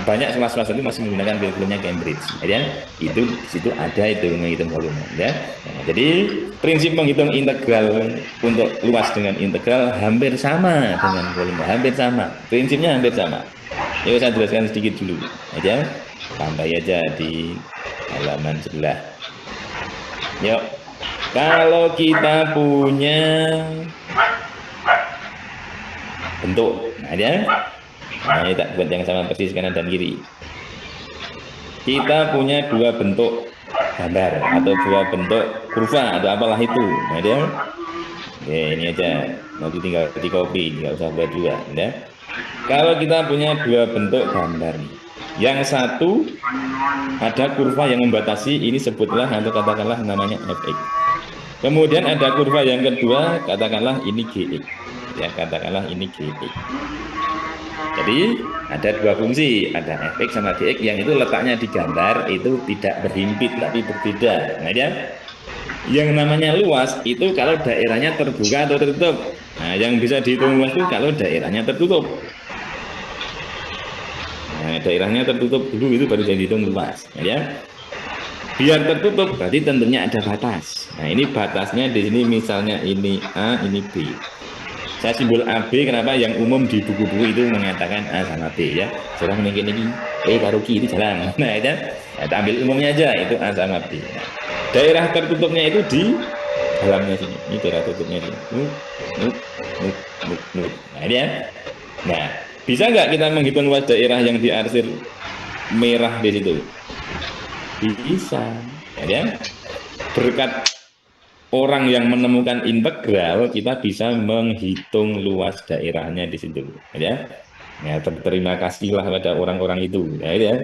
banyak kelas-kelas itu masih menggunakan kurikulumnya Cambridge ya. Itu di situ ada itu menghitung volume ya. Nah, jadi prinsip menghitung integral untuk luas dengan integral hampir sama dengan volume, hampir sama, prinsipnya hampir sama. Yuk saya jelaskan sedikit dulu ya. tambah aja di halaman sebelah. Yuk, kalau kita punya bentuk, ini tak buat yang sama persis kanan dan kiri. Kita punya dua bentuk gambar atau dua bentuk kurva atau apalah itu. Oke, ini aja. Nanti tinggal di copy, nggak usah buat dua. Kalau kita punya dua bentuk gambar nih, yang satu ada kurva yang membatasi, ini sebutlah atau katakanlah namanya fx. Kemudian ada kurva yang kedua, katakanlah ini gx. Ya, katakanlah ini gx. Jadi ada dua fungsi, ada fx sama gx yang itu letaknya di gambar itu tidak berhimpit tapi berbeda. Nah, yang namanya luas itu kalau daerahnya terbuka atau tertutup. Nah, yang bisa dihitung luas itu kalau daerahnya tertutup. Nah, daerahnya tertutup dulu itu baru jadi dihitung luas, ya. Biar tertutup berarti tentunya ada batas. Nah, ini batasnya di sini misalnya ini A, ini B. Saya simbol AB kenapa yang umum di buku-buku itu mengatakan A sama B, ya. Sekarang ini karo kiri jalan. Nah, ya. Kita ambil umumnya aja itu A sama B. Nah, daerah tertutupnya itu di dalamnya sini. Ini daerah tutupnya sini. Nah, ini ya. Nah, bisa nggak kita menghitung luas daerah yang diarsir merah di situ? Bisa, ya. Berkat orang yang menemukan integral, kita bisa menghitung luas daerahnya di situ, ya. Ya, terima kasihlah pada orang-orang itu, ya.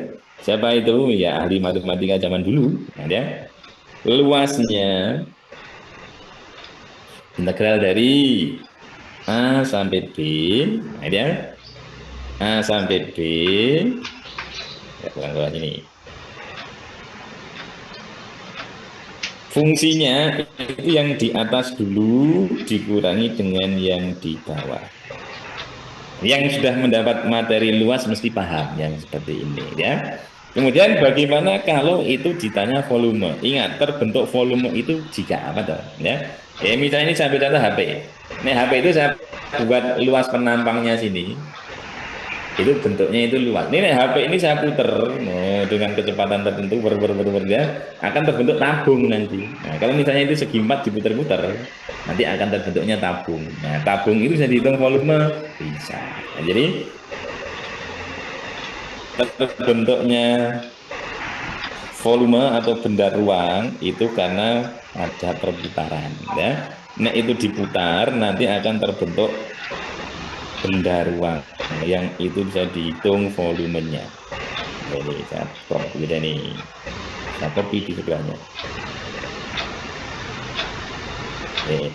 Siapa itu? Ya, ahli matematika zaman dulu, ya. Luasnya integral dari A sampai B, ya. A sampai B, ya, pelan-pelan ini. Fungsinya itu yang di atas dulu dikurangi dengan yang di bawah. Yang sudah mendapat materi luas mesti paham yang seperti ini, ya. Kemudian bagaimana kalau itu ditanya volume? Ingat, terbentuk volume itu jika apa toh, ya? Misalnya ini saya ambil contoh HP. Ini HP itu saya buat luas penampangnya sini. Itu bentuknya itu luas. Ini HP ini saya puter dengan kecepatan tertentu ya, akan terbentuk tabung nanti. Nah, kalau misalnya itu segi 4 diputer-puter, nanti akan terbentuknya tabung. Nah, tabung itu bisa dihitung volume, bisa. Nah, jadi terbentuknya volume atau benda ruang itu karena ada perputaran, ya. Nah, itu diputar nanti akan terbentuk benda ruang yang itu bisa dihitung volumenya. Jadi saya copy nih, saya copy di sebelahnya. Oke.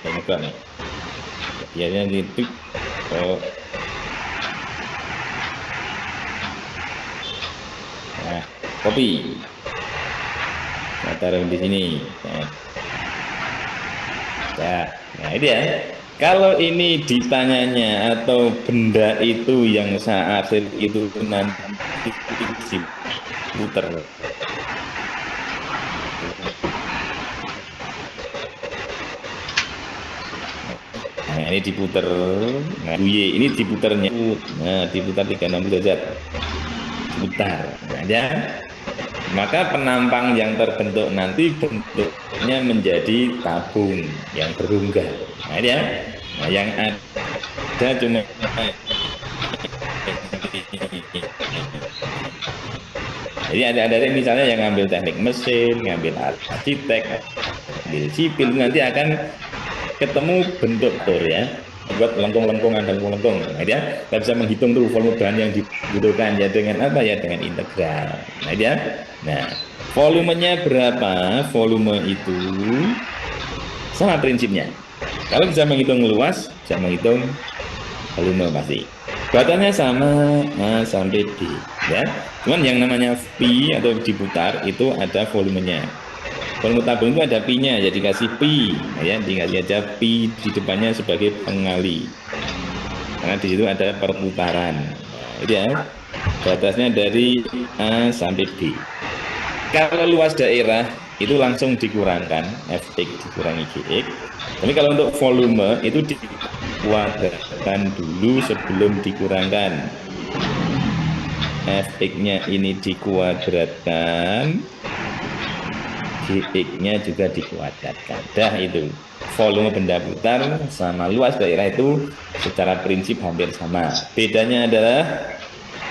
Saya buka nih. Biasanya gitu. Nah, copy. Saya taruh di sini. Nah, ini ya. Kalau ini ditanyanya atau benda itu yang saya arsir itu nanti diputer. Nah, ini diputer. Nah, ini diputernya. Nah, diputar 360 derajat. Diputar. Nah, ya. Maka penampang yang terbentuk nanti bentuknya menjadi tabung yang berunggah. Nah, ya. Nah, yang ada cuma jadi ada misalnya yang ngambil teknik mesin, ngambil arsitek, ngambil sipil, nanti akan ketemu bentuk tur, ya. Buat lengkung-lengkungan dan lengkung. Nah, dia kita bisa menghitung tuh volume bahan yang dibutuhkan, ya, dengan apa, ya, dengan integral. Nah, dia. Nah, volumenya berapa? Volume itu sama prinsipnya. Kalau bisa menghitung luas, bisa menghitung volume pasti. Batasnya sama A sampai D, ya. Cuman yang namanya pi atau diputar itu ada volumenya. Volume tabung itu ada pi-nya, jadi dikasih pi, ya, dikasih aja pi di depannya sebagai pengali. Karena di situ ada perputaran. Nah, itu ya. Batasnya dari A sampai D. Kalau luas daerah itu langsung dikurangkan, Fx dikurangi Gx. Tapi kalau untuk volume itu dikuadratkan dulu sebelum dikurangkan. Fx-nya ini dikuadratkan, Gx-nya juga dikuadratkan. Dah itu. Volume benda putar sama luas daerah itu secara prinsip hampir sama. Bedanya adalah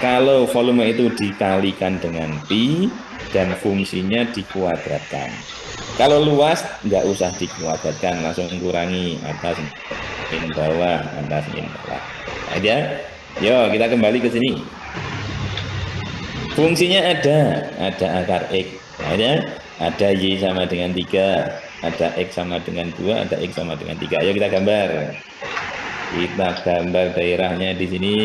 kalau volume itu dikalikan dengan pi dan fungsinya dikuadratkan. Kalau luas nggak usah dikuadratkan, langsung kurangi atas min bawah, atas min bawah. Aja. Yo, kita kembali ke sini. Fungsinya ada akar X. Ada Y sama dengan 3, ada X sama dengan 2, ada X sama dengan 3. Ayo kita gambar. Kita gambar daerahnya di sini.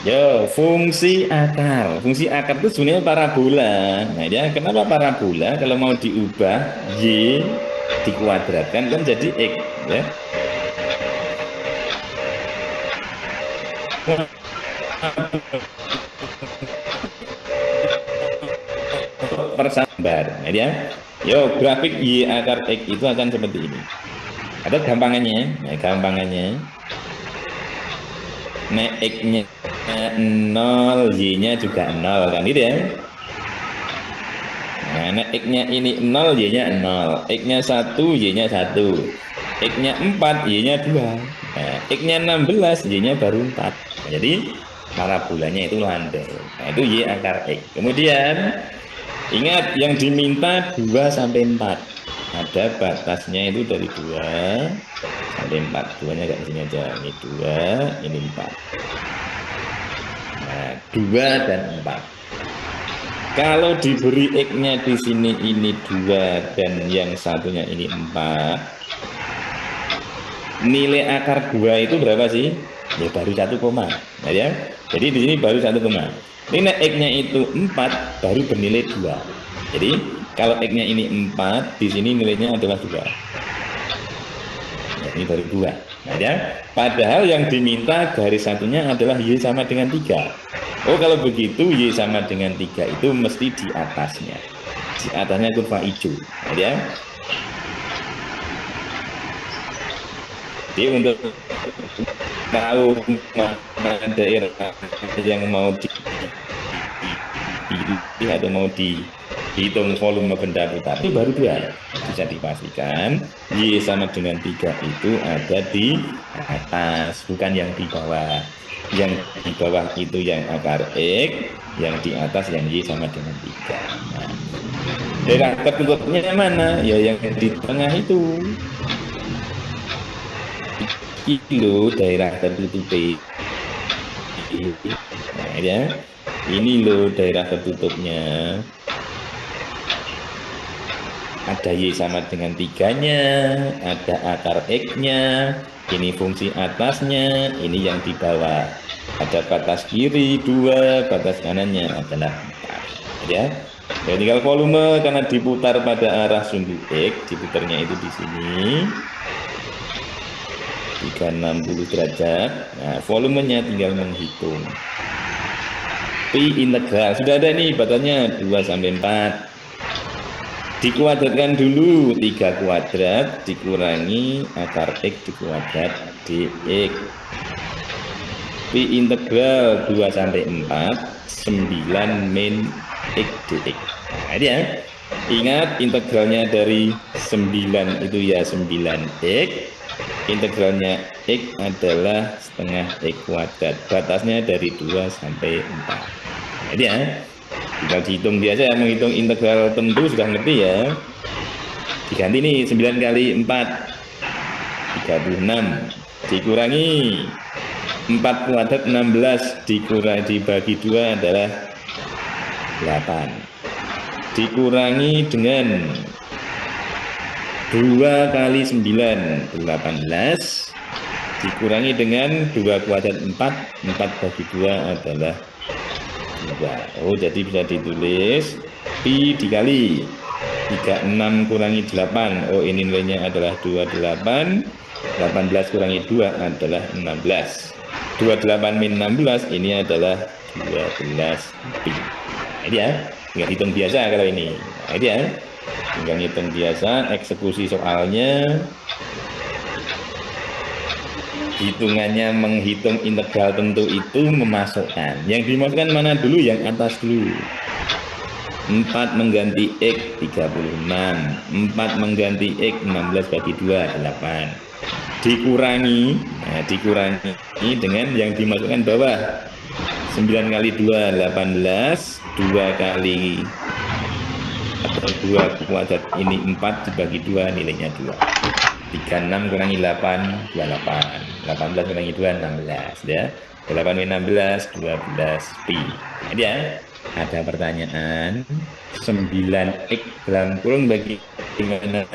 Yo, fungsi akar. Fungsi akar itu sebenarnya parabola. Nah, ya, kenapa parabola? Kalau mau diubah Y dikuadratkan kan jadi X, ya. Persambar. Nah, ya. Yo, grafik Y akar X itu akan seperti ini. Ada gampangannya. Nah, gampangannya. Nah, X-nya 0, Y-nya juga 0 kan gitu ya. Nah, X-nya ini 0, Y-nya 0. X-nya 1, Y-nya 1. X-nya 4, Y-nya 2. Nah, X-nya 16, Y-nya baru 4. Nah, jadi parabolanya itu landai. Nah, itu Y akar X. Kemudian ingat yang diminta 2 sampai 4. Ada batasnya itu dari 2 sampai 4. 2-nya agak di sini aja. Ini 2, ini 4. Nah, 2 dan 4. Kalau diberi X-nya di sini ini 2 dan yang satunya ini 4. Nilai akar 2 itu berapa sih? Ya baru 1 koma. Nah, ya. Jadi di sini baru 1 koma. Nilai X-nya itu 4 baru bernilai 2. Jadi kalau X-nya ini 4, di sini nilainya adalah 2. Ya, ini baru 2. Nah, ya. Padahal yang diminta garis satunya adalah Y sama dengan 3. Oh, kalau begitu Y sama dengan 3 itu mesti di atasnya. Di atasnya kurva hijau. Nah, ya. Jadi untuk tahu mana daerah yang mau dipilih atau mau dihitung volume benda putar itu baru 2. Bisa dipastikan Y sama dengan 3 itu ada di atas, bukan yang di bawah. Yang di bawah itu yang akar X, yang di atas yang Y sama dengan 3. Nah, daerah tertutupnya mana? Ya yang di tengah itu. Ini daerah tertutup. Nah, ya. Ini loh daerah tertutupnya. Ada Y sama dengan 3-nya, ada akar X-nya, ini fungsi atasnya, ini yang di bawah. Ada batas kiri 2, batas kanannya adalah 4. Ya. Jadi tinggal volume karena diputar pada arah sumbu X, diputarnya itu di sini. 360 derajat. Nah, volumenya tinggal menghitung. Pi integral. Sudah ada nih batasnya 2 sampai 4. Dikuadratkan dulu 3 kuadrat dikurangi akar X dikuadrat dx. Pi integral 2 sampai 4 9 min X dx. Nah, ini ya. Ingat integralnya dari 9 itu ya 9x. Integralnya X adalah setengah X kuadrat. Batasnya dari 2 sampai 4. Nah, ini ya. Tinggal dihitung biasa, menghitung integral tentu sudah ngerti ya. Diganti nih 9 kali 4 36 dikurangi 4 kuadrat 16 dibagi 2 adalah 8. Dikurangi dengan 2 kali 9 18 dikurangi dengan 2 kuadrat 4 bagi 2 adalah 2. Oh, jadi bisa ditulis pi dikali 36 kurangi 8. Oh, ini nilainya adalah 28. 18 kurangi 2 adalah 16. 28 min 16 ini adalah 12 pi. Nah, ini ya, tinggal hitung biasa kalau ini. Nah, ini ya, tinggal hitung biasa, eksekusi soalnya, hitungannya menghitung integral tentu itu memasukkan. Yang dimasukkan mana dulu? Yang atas dulu. 4 mengganti X 36, 4 mengganti X 16 bagi 2 8. Dikurangi dengan yang dimasukkan bawah. 9 kali 2 18, 2 kali atau 2 kuadrat ini 4 dibagi 2 nilainya 2. 36 kurangi 8 28. 18 kurangi 2 16 ya. 8 16 12 pi. Nah, dia ada pertanyaan 9x dalam kurung bagaimana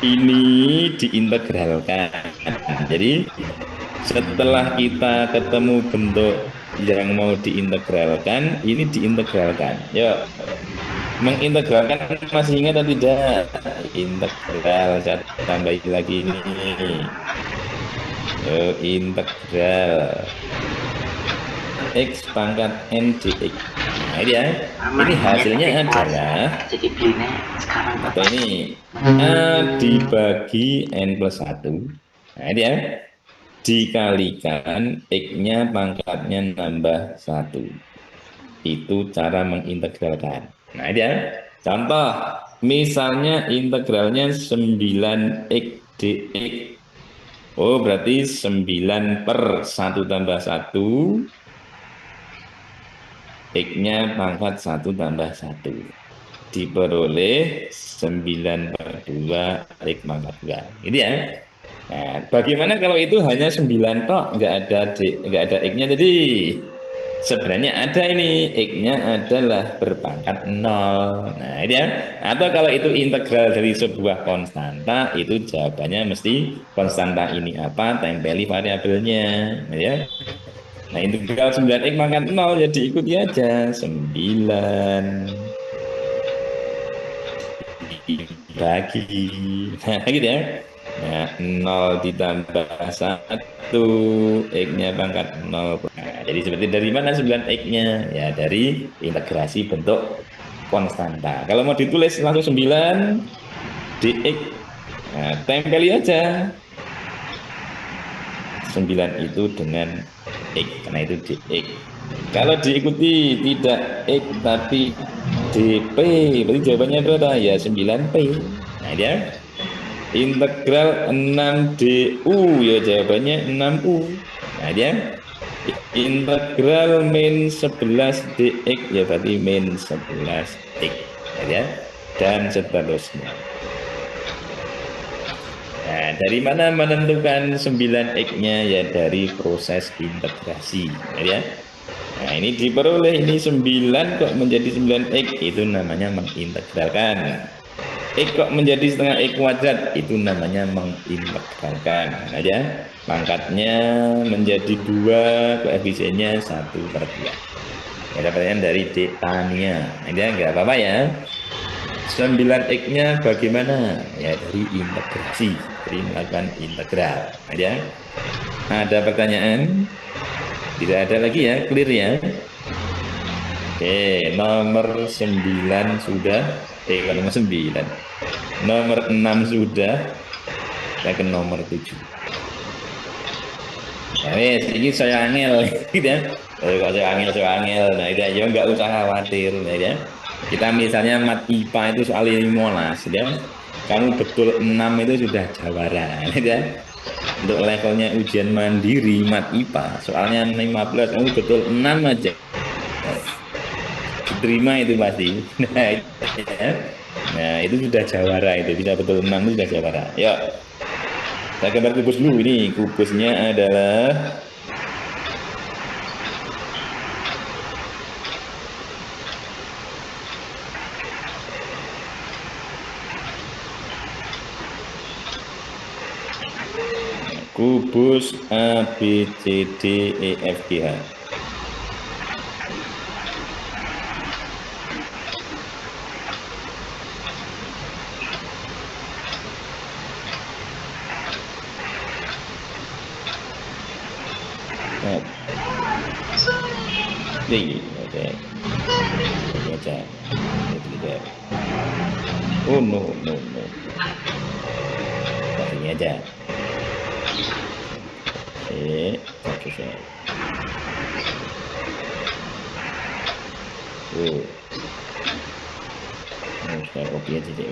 ini diintegralkan. Jadi setelah kita ketemu bentuk yang mau diintegralkan, ini diintegralkan. Yuk, mengintegralkan masih ingat atau tidak? Integral, saya tambahin lagi ini. Yuk, integral X pangkat N dx. Nah, ini ya. Ini hasilnya adalah, jadi belinya sekarang atau ini A dibagi N plus 1. Nah, ini ya. Dikalikan X-nya pangkatnya nambah 1. Itu cara mengintegralkan. Nah, ini ya. Contoh, misalnya integralnya 9x dx. Oh, berarti 9 per 1 tambah 1. X-nya pangkat 1 tambah 1. Diperoleh 9 per 2 X pangkat 2. Ini ya. Nah, bagaimana kalau itu hanya 9 tok, nggak ada X-nya tadi? Sebenarnya ada ini, X-nya adalah berpangkat 0. Nah, ini ya. Atau kalau itu integral dari sebuah konstanta, itu jawabannya mesti konstanta ini apa, tempeli variabelnya. Nah, ya. Nah, integral 9x pangkat 0 ya diikuti aja. 9 dibagi. Nah, gitu ya. Nah, 0 ditambah 1, X-nya pangkat 0. Nah, jadi seperti dari mana 9x-nya? Ya, dari integrasi bentuk konstanta. Kalau mau ditulis langsung 9 dx. Nah, tempeli aja 9 itu dengan X, karena itu dx. Kalau diikuti tidak X tapi dp, berarti jawabannya berapa? Ya 9p. Nah, dia integral 6du, ya jawabannya 6u. Nah, dia integral min 11 dx, ya berarti min 11x. Nah, dia dan seterusnya. Nah, dari mana menentukan 9x-nya? Ya dari proses integrasi. Ya. Nah, ini diperoleh ini 9 kok menjadi 9x, itu namanya mengintegralkan. X kok menjadi setengah X kuadrat, itu namanya mengintegralkan. Nah, ya. Pangkatnya menjadi 2, koefisiennya 1/2. Ada pertanyaan dari Tania. Nah, dia nggak apa-apa ya. 9x-nya bagaimana? Ya dari integrasi, dari melakukan integral. Ada pertanyaan? Tidak ada lagi ya, clear ya. Oke, nomor 9 sudah. Nomor 9. Nomor 6 sudah. Kita ke nomor 7. Ya, ini saya angel gitu ya. Kalau saya angel. Nah, itu aja nggak usah khawatir ya. Kita misalnya mat IPA itu soal 15 ya. Kamu betul 6 itu sudah jawara ya. Untuk levelnya ujian mandiri mat IPA soalnya 15, kamu betul 6 aja. Diterima itu pasti. Nah, itu sudah jawara, itu bisa betul 6 itu sudah jawara. Yuk. Saya gambar kubus dulu, ini kubusnya adalah kubus A, B, C, D, E, F, G, H. Nah, Cek. Ini aja. Ini oh no, no, no. Nah, sini aja. Oke, satu set. Saya copy aja sih,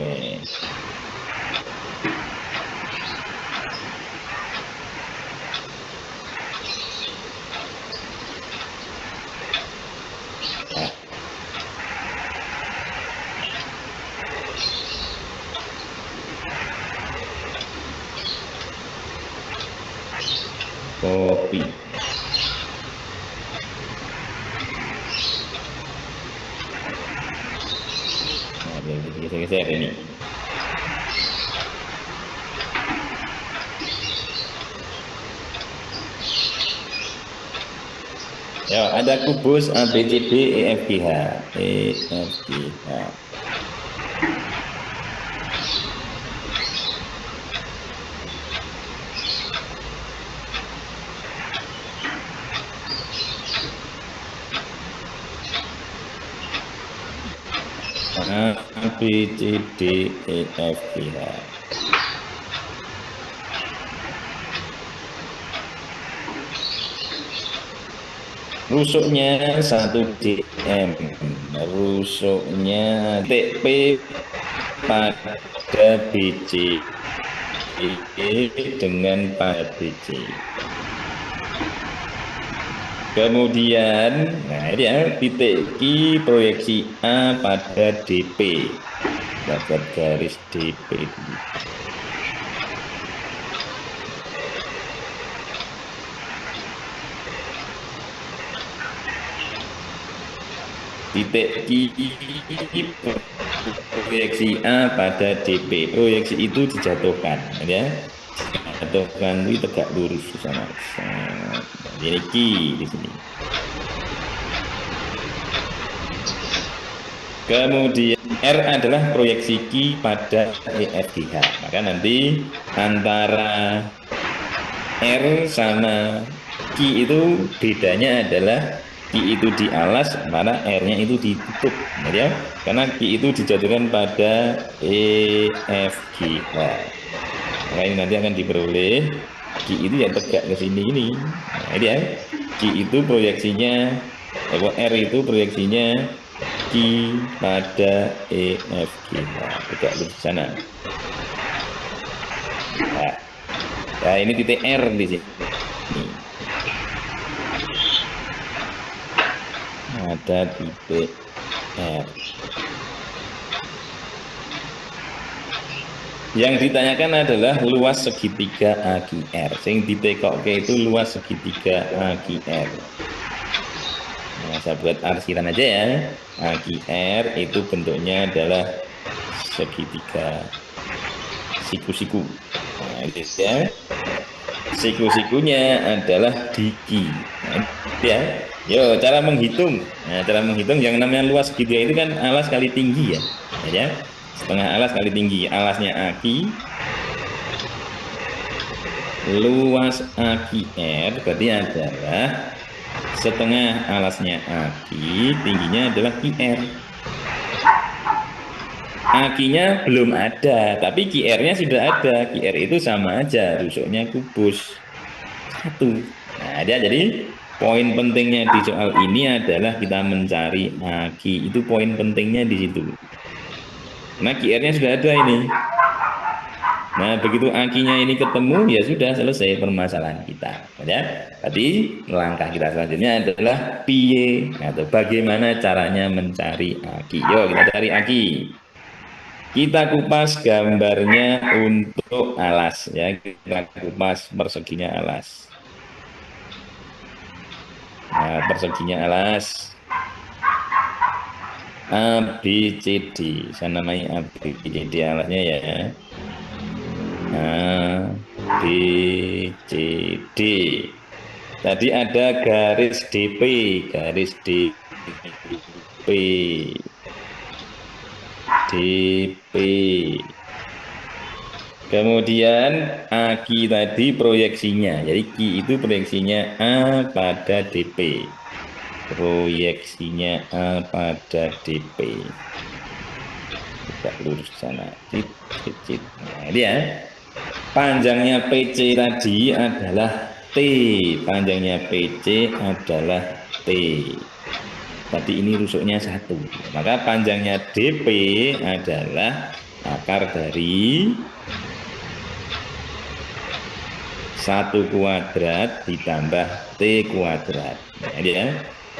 copy. Nah, geser-geser ini. Ya, ada kubus A, B, C, D, E, F, G, H. E, F, G, H. A, B, C, D, E, F, G, H. Rusuknya 1 cm. Rusuknya TP pada BC dengan pada BC. Kemudian, nah ini ya, titik Q proyeksi A pada DP. Dapat garis DP dulu. Titik Q proyeksi A pada DP. Proyeksi itu dijatuhkan, ya. Dijatuhkan itu tegak lurus di sana. Ini Q di sini. Kemudian R adalah proyeksi Q pada EFGH. Maka nanti antara R sama Q itu bedanya adalah Q itu di alas, mana R-nya itu ditutup, ya. Karena Q itu dijatuhkan pada EFGH. Maka ini nanti akan diperoleh Q itu yang tegak ke sini ini. Nah, ini ya. Q itu proyeksinya, R itu proyeksinya Q pada EFG. Nah, tegak di sana. Nah, ini titik R di sini. Ada titik R. Yang ditanyakan adalah luas segitiga AQR. Sing ditekokke itu luas segitiga AQR. Nah, saya buat arsiran aja ya. AQR itu bentuknya adalah segitiga siku-siku. Nah, itu ya. Siku-sikunya adalah diki. Nah, ya. Yo, cara menghitung. Nah, cara menghitung yang namanya luas segitiga itu kan alas kali tinggi ya. Ya. Setengah alas kali tinggi. Alasnya AQ. Luas AQR berarti adalah setengah alasnya AQ, tingginya adalah QR. AQ-nya belum ada, tapi QR-nya sudah ada. QR itu sama aja, rusuknya kubus 1. Nah, jadi poin pentingnya di soal ini adalah kita mencari AQ. Itu poin pentingnya di situ. Nah, QR-nya sudah ada ini. Nah, begitu AQ-nya ini ketemu, ya sudah selesai permasalahan kita. Ya, tadi langkah kita selanjutnya adalah piye atau bagaimana caranya mencari AQ. Yuk, kita cari AQ. Kita kupas gambarnya untuk alas, ya. Kita kupas perseginya alas. Nah, perseginya alas A, B, C, D. Saya namai A, B, C, D alasnya ya. A, B, C, D. Tadi ada garis DP, garis DP, DP. Kemudian AQ tadi proyeksinya, jadi Q itu proyeksinya A pada DP. proyeksinya A pada DP. Tidak lurus ke sana. Nah, ini ya. Panjangnya PC tadi adalah T. Panjangnya PC adalah T. Tadi ini rusuknya 1. Maka panjangnya DP adalah akar dari 1 kuadrat ditambah T kuadrat. Nah, ya.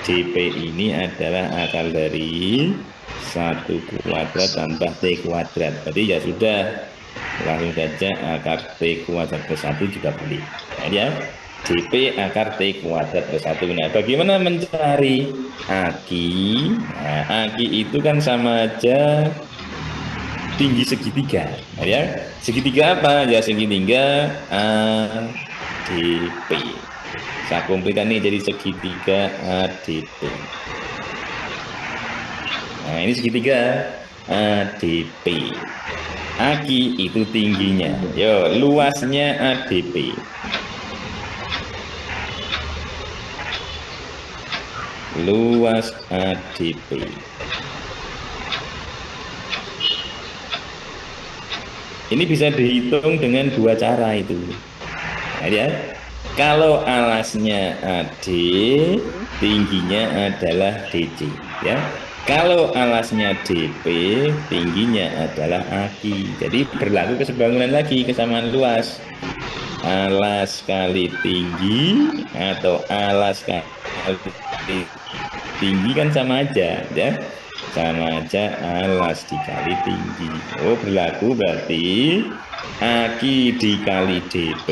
DP ini adalah akar dari 1 kuadrat tambah T kuadrat. Berarti ya sudah, langsung saja akar T kuadrat ke 1 juga boleh. Nah, ya. DP akar T kuadrat ke 1. Nah, bagaimana mencari Aki? Nah, Aki itu kan sama aja tinggi segitiga. Nah, ya. Segitiga apa? Ya segitiga ADP. Saya komplikan nih jadi segitiga ADP. Nah, ini segitiga ADP. Aki itu tingginya. Yo, luasnya ADP. Luas ADP. Ini bisa dihitung dengan 2 cara itu. Nah, ya. Kalau alasnya AD, tingginya adalah DC, ya. Kalau alasnya DP, tingginya adalah Aki. Jadi berlaku kesebangunan lagi, kesamaan luas. Alas kali tinggi atau alas kali tinggi kan sama aja, ya. Sama aja alas dikali tinggi. Oh, berlaku berarti Aki dikali DP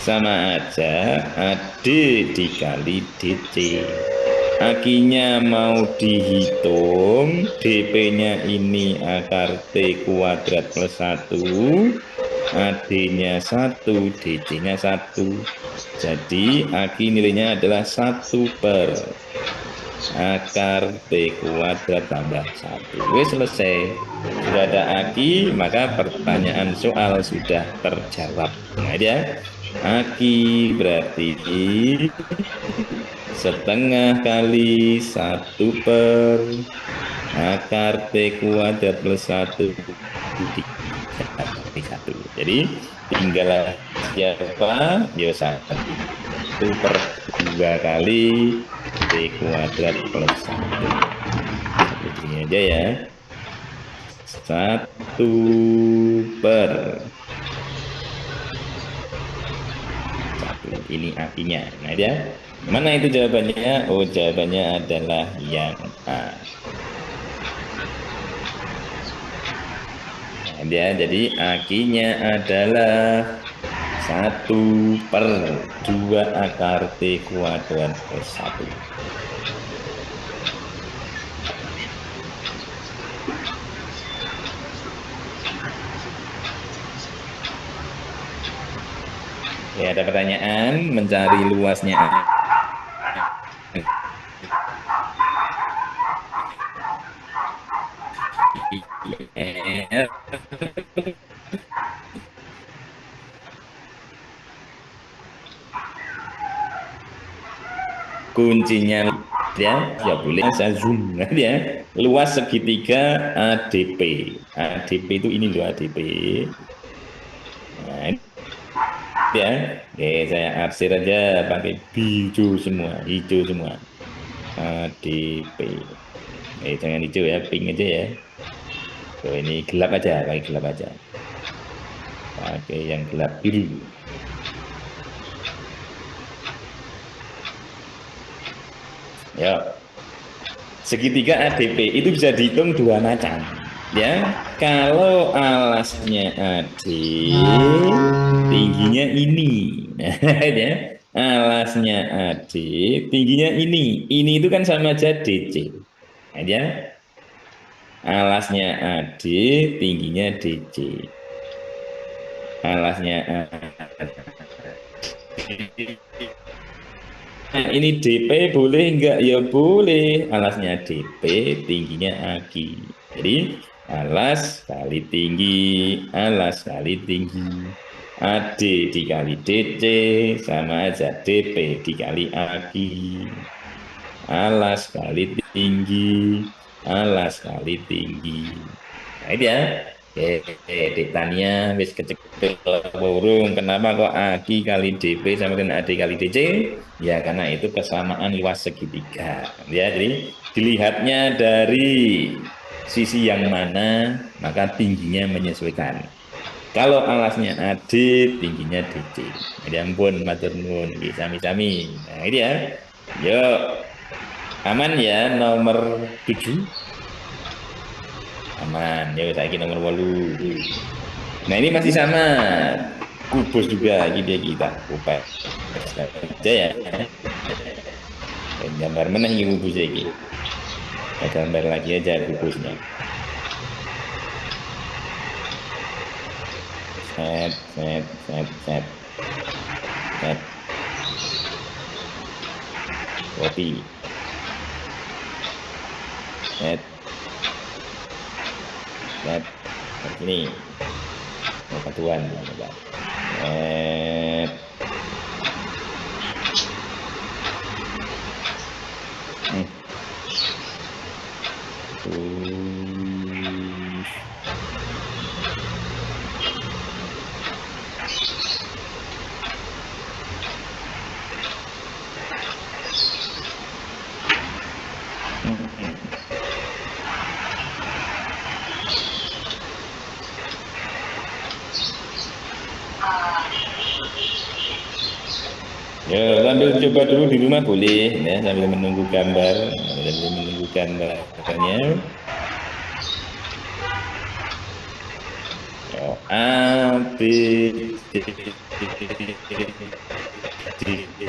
sama aja AD dikali DC. Akinya mau dihitung, DP-nya ini akar T kuadrat plus 1, AD-nya 1, DC-nya 1. Jadi Aki nilainya adalah 1 per akar T kuadrat tambah 1. Wes selesai. Sudah ada Aki, maka pertanyaan soal sudah terjawab. Nah, dia Aki berarti setengah kali 1 per akar T kuadrat plus 1 dikali 1. Jadi tinggal siapa? Ya 1 per 2 kali T kuadrat plus 1. Ini aja ya. 1 per 1. Ini artinya. Nah, ya. Mana itu jawabannya? Oh, jawabannya adalah yang A. Nah, ya, jadi akinya adalah 1 per 2 akar T kuadrat plus 1. Ya, ada pertanyaan mencari luasnya. Kuncinya ya boleh saya zoom ya. Luas segitiga ADP. ADP itu ini loh ADP. Nah, ya. Oke, saya arsir aja pakai hijau semua, ADP. Jangan hijau ya, pink aja ya. So, ini gelap aja, pakai gelap aja. Pakai yang gelap biru. Ya. Segitiga ADP itu bisa dihitung 2 macam. Ya, kalau alasnya AD, tingginya ini. Ya, alasnya AD, tingginya ini. Ini itu kan sama aja DC. Ya. Alasnya AD, tingginya DC. Alasnya AD. Nah, ini DP boleh enggak? Ya boleh. Alasnya DP, tingginya Aki. Jadi alas kali tinggi, alas kali tinggi. AD dikali DC sama aja DP dikali AQ. Alas kali tinggi, alas kali tinggi. Nah, itu ya. Oke, Dik Tania, wis kecekel burung. Kenapa kok AQ kali DP sama dengan AD kali DC? Ya, karena itu kesamaan luas segitiga. Ya, jadi dilihatnya dari sisi yang mana, maka tingginya menyesuaikan. Kalau alasnya AD, tingginya DC. Ya ampun, matur nuwun, nggih, sami-sami. Nah, ini ya. Yuk, aman ya nomor 7. Aman. Yuk, saya nomor 8. Nah, ini masih sama. Kubus juga ini dia kita. Kubus saja ya. Dan gambar mana ini kubusnya ini? Kita gambar lagi aja kubusnya. Set, set, set, set. Set. Copy. Set. Set. Ini. Oh, batuan. Set. Terus. Ya, sambil coba dulu di rumah boleh, ya, sambil menunggu gambar, sambil menunggu gambarnya. Ya, A, B, C, D, E,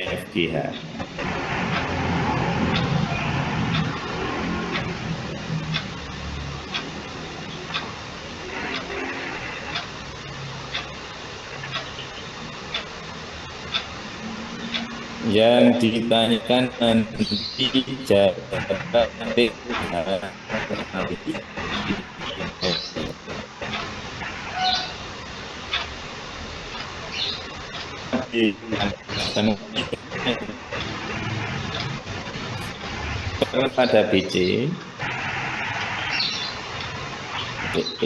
F, G, H. Yang ditanyakan nanti jarak pada BC, DP,